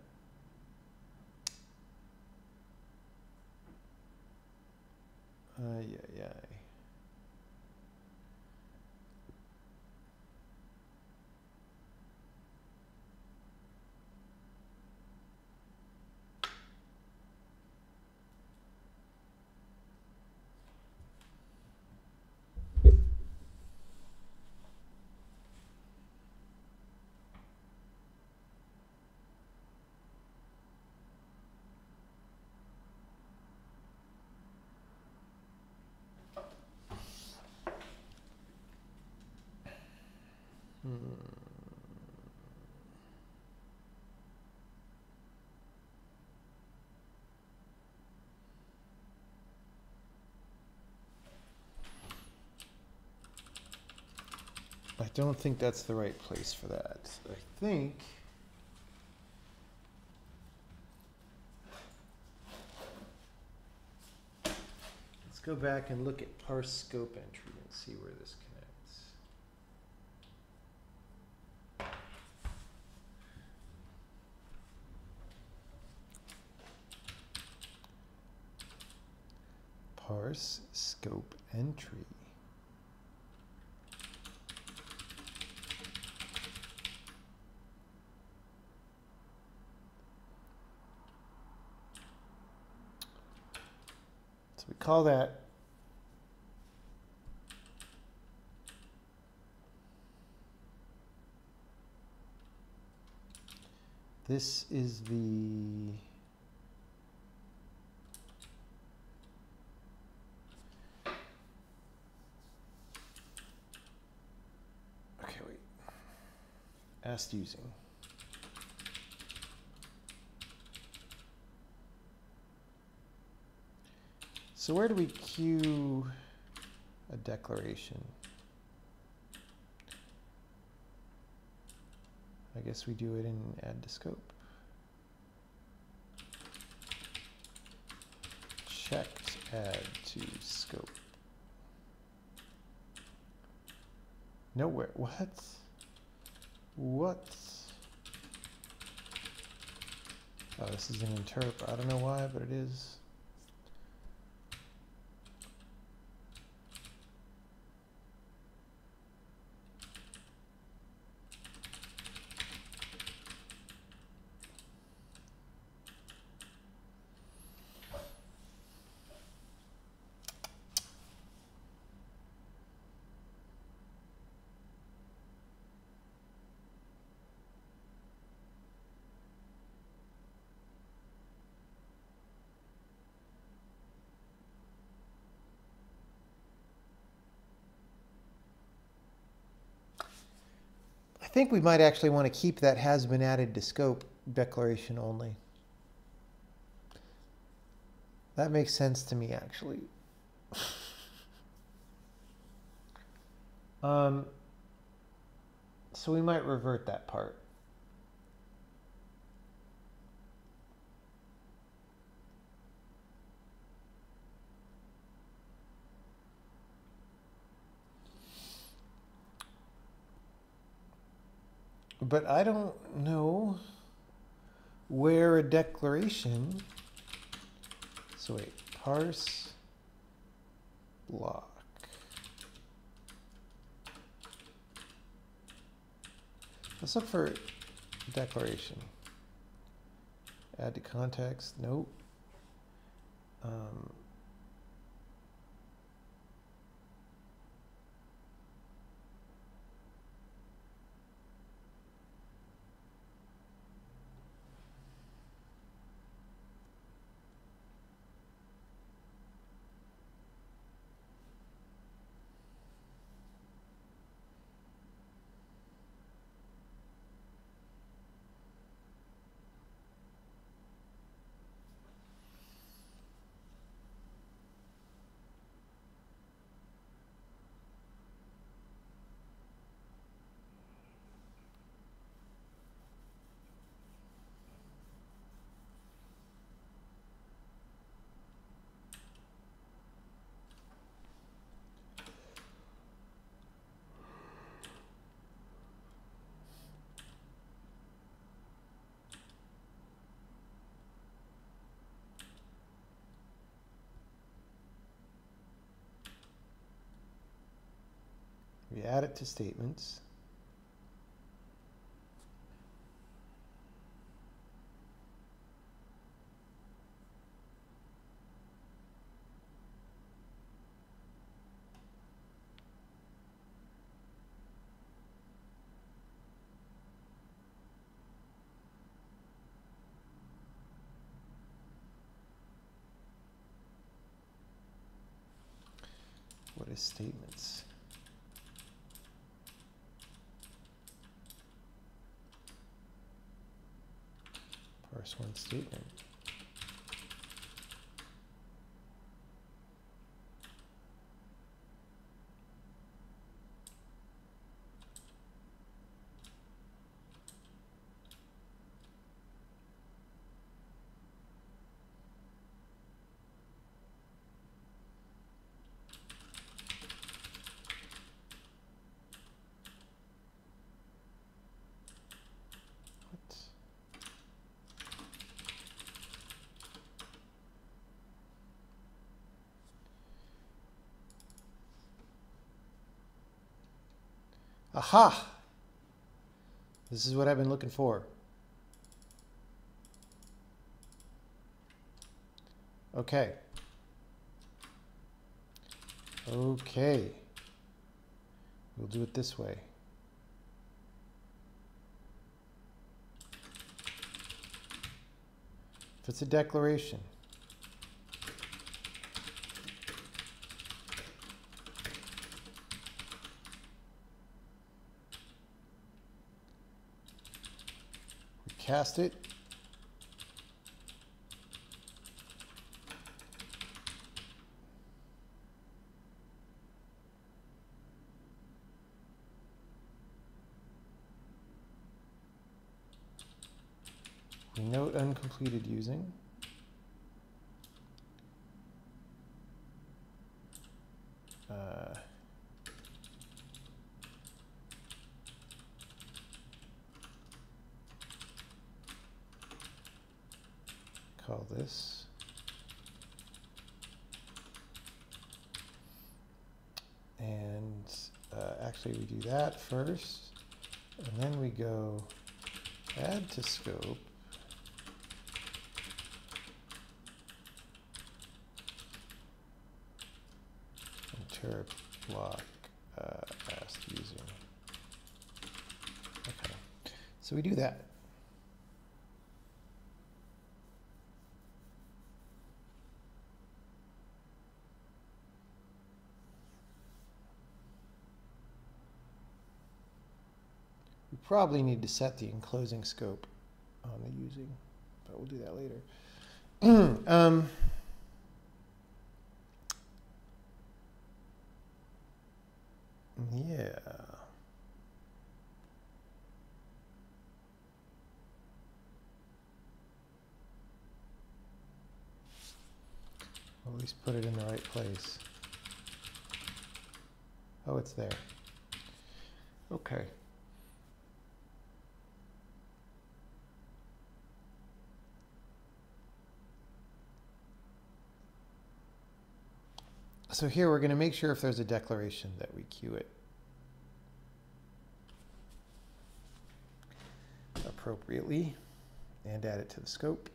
yeah. I don't think that's the right place for that. I think let's go back and look at parse scope entry and see where this connects. Parse scope entry. So we call that this is the asked using. So where do we queue a declaration? I guess we do it in add to scope. Checked add to scope. Nowhere. What? What? Oh, this is an interp. I don't know why, but it is. I think we might actually want to keep that has been added to scope declaration only. That makes sense to me, actually. So we might revert that part. But I don't know where a declaration. So wait, parse block. Let's look for declaration. Add to context. Nope. We add it to statements. What is statements? Parse one statement. Aha! This is what I've been looking for. Okay. Okay. We'll do it this way. If it's a declaration, cast it. We note uncompleted using. Call this. And actually we do that first, and then we go add to scope. Inter block asked using. Okay, so we do that. We probably need to set the enclosing scope on the using, but we'll do that later. Yeah. At least put it in the right place. Oh, it's there. Okay. So here we're going to make sure if there's a declaration that we queue it appropriately and add it to the scope.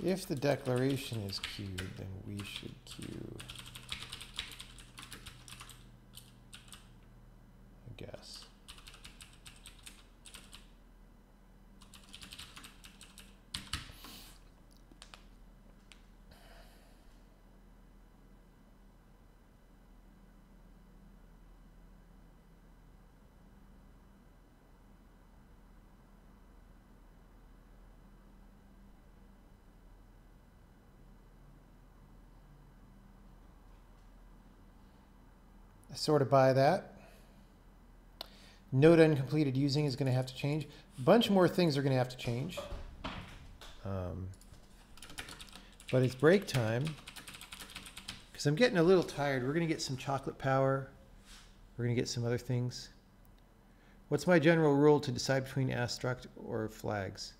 If the declaration is queued, then we should queue, I guess. I sort of buy that. Note uncompleted using is going to have to change. A bunch more things are going to have to change. But it's break time because I'm getting a little tired. We're going to get some chocolate power. We're going to get some other things. What's my general rule to decide between ask struct or flags?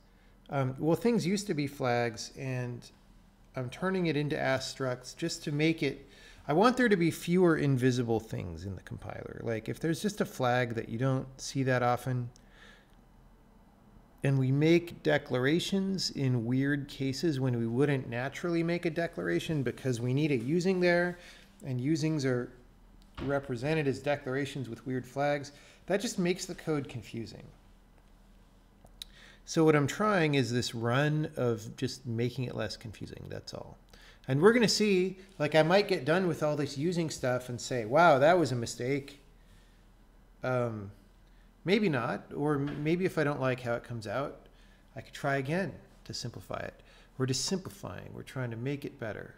Well, things used to be flags, and I'm turning it into astructs just to make it, I want there to be fewer invisible things in the compiler. Like if there's just a flag that you don't see that often, and we make declarations in weird cases when we wouldn't naturally make a declaration because we need a using there, and usings are represented as declarations with weird flags, that just makes the code confusing. So what I'm trying is this run of just making it less confusing, that's all. And we're going to see, like I might get done with all this using stuff and say, wow, that was a mistake. Maybe not, or maybe if I don't like how it comes out, I could try again to simplify it. We're just simplifying, we're trying to make it better.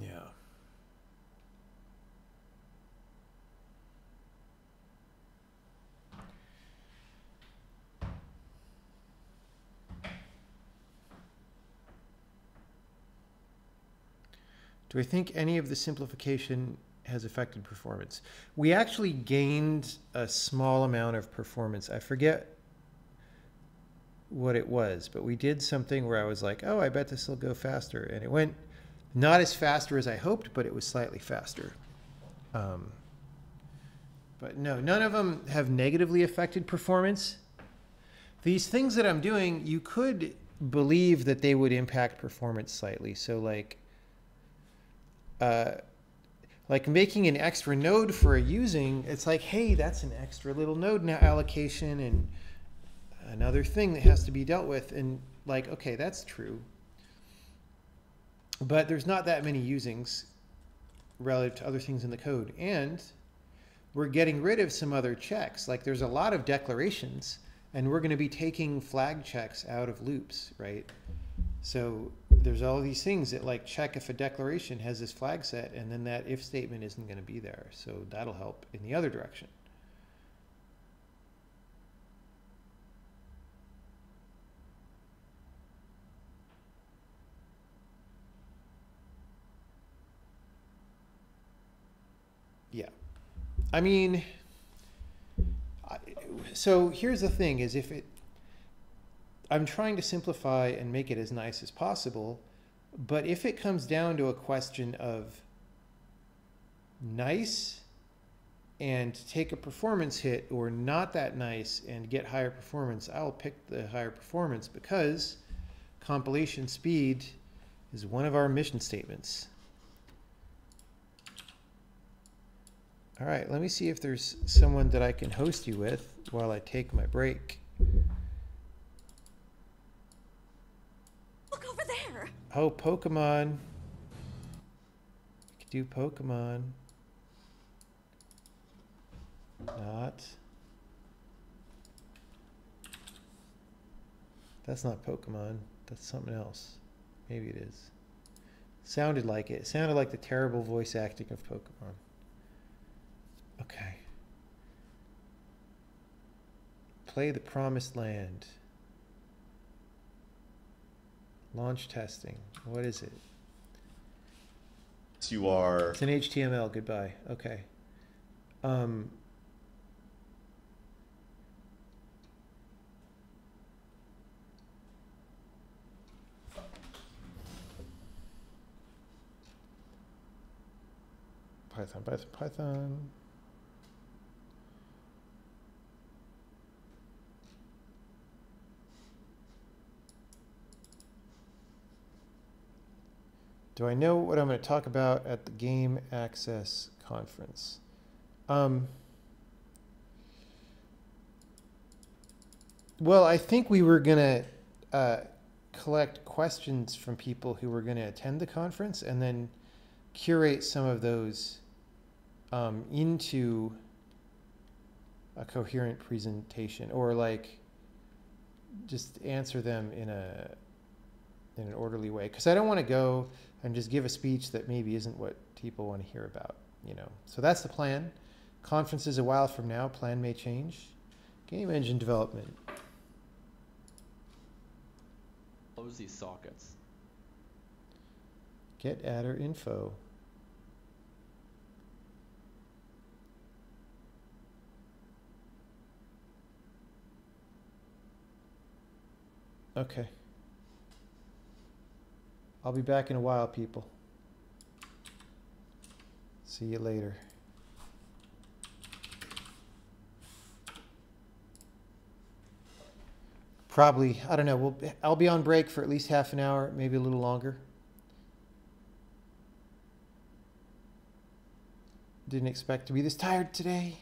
Yeah. Do I think any of the simplification has affected performance? We actually gained a small amount of performance. I forget what it was, but we did something where I was like, oh, I bet this will go faster. And it went not as faster as I hoped, but it was slightly faster. But no, none of them have negatively affected performance. These things that I'm doing, you could believe that they would impact performance slightly. So like making an extra node for a using, it's like, hey, that's an extra little node now allocation and another thing that has to be dealt with. And like, okay, that's true. But there's not that many usings relative to other things in the code. And we're getting rid of some other checks. Like there's a lot of declarations, and we're going to be taking flag checks out of loops, right? So there's all these things that like check if a declaration has this flag set, and then that if statement isn't going to be there. So that'll help in the other direction. Yeah. I mean, so here's the thing is I'm trying to simplify and make it as nice as possible, but if it comes down to a question of nice and take a performance hit or not that nice and get higher performance, I'll pick the higher performance because compilation speed is one of our mission statements. All right, let me see if there's someone that I can host you with while I take my break. Look over there. Oh, Pokemon. We could do Pokemon. Not. That's not Pokemon. That's something else. Maybe it is. Sounded like it. It sounded like the terrible voice acting of Pokemon. Okay. Play the Promised Land. Launch testing. What is it? You are. It's an HTML. Goodbye. Okay. Python, Python, Python. Do I know what I'm going to talk about at the Game Access Conference? Well, I think we were going to collect questions from people who were going to attend the conference and then curate some of those into a coherent presentation, or like just answer them in an orderly way. Because I don't want to go and just give a speech that maybe isn't what people want to hear about, you know. So that's the plan. Conference is a while from now. Plan may change. Game engine development. Close these sockets. Get adder info. Okay. I'll be back in a while, people. See you later. Probably, I don't know. I'll be on break for at least half an hour, maybe a little longer. Didn't expect to be this tired today.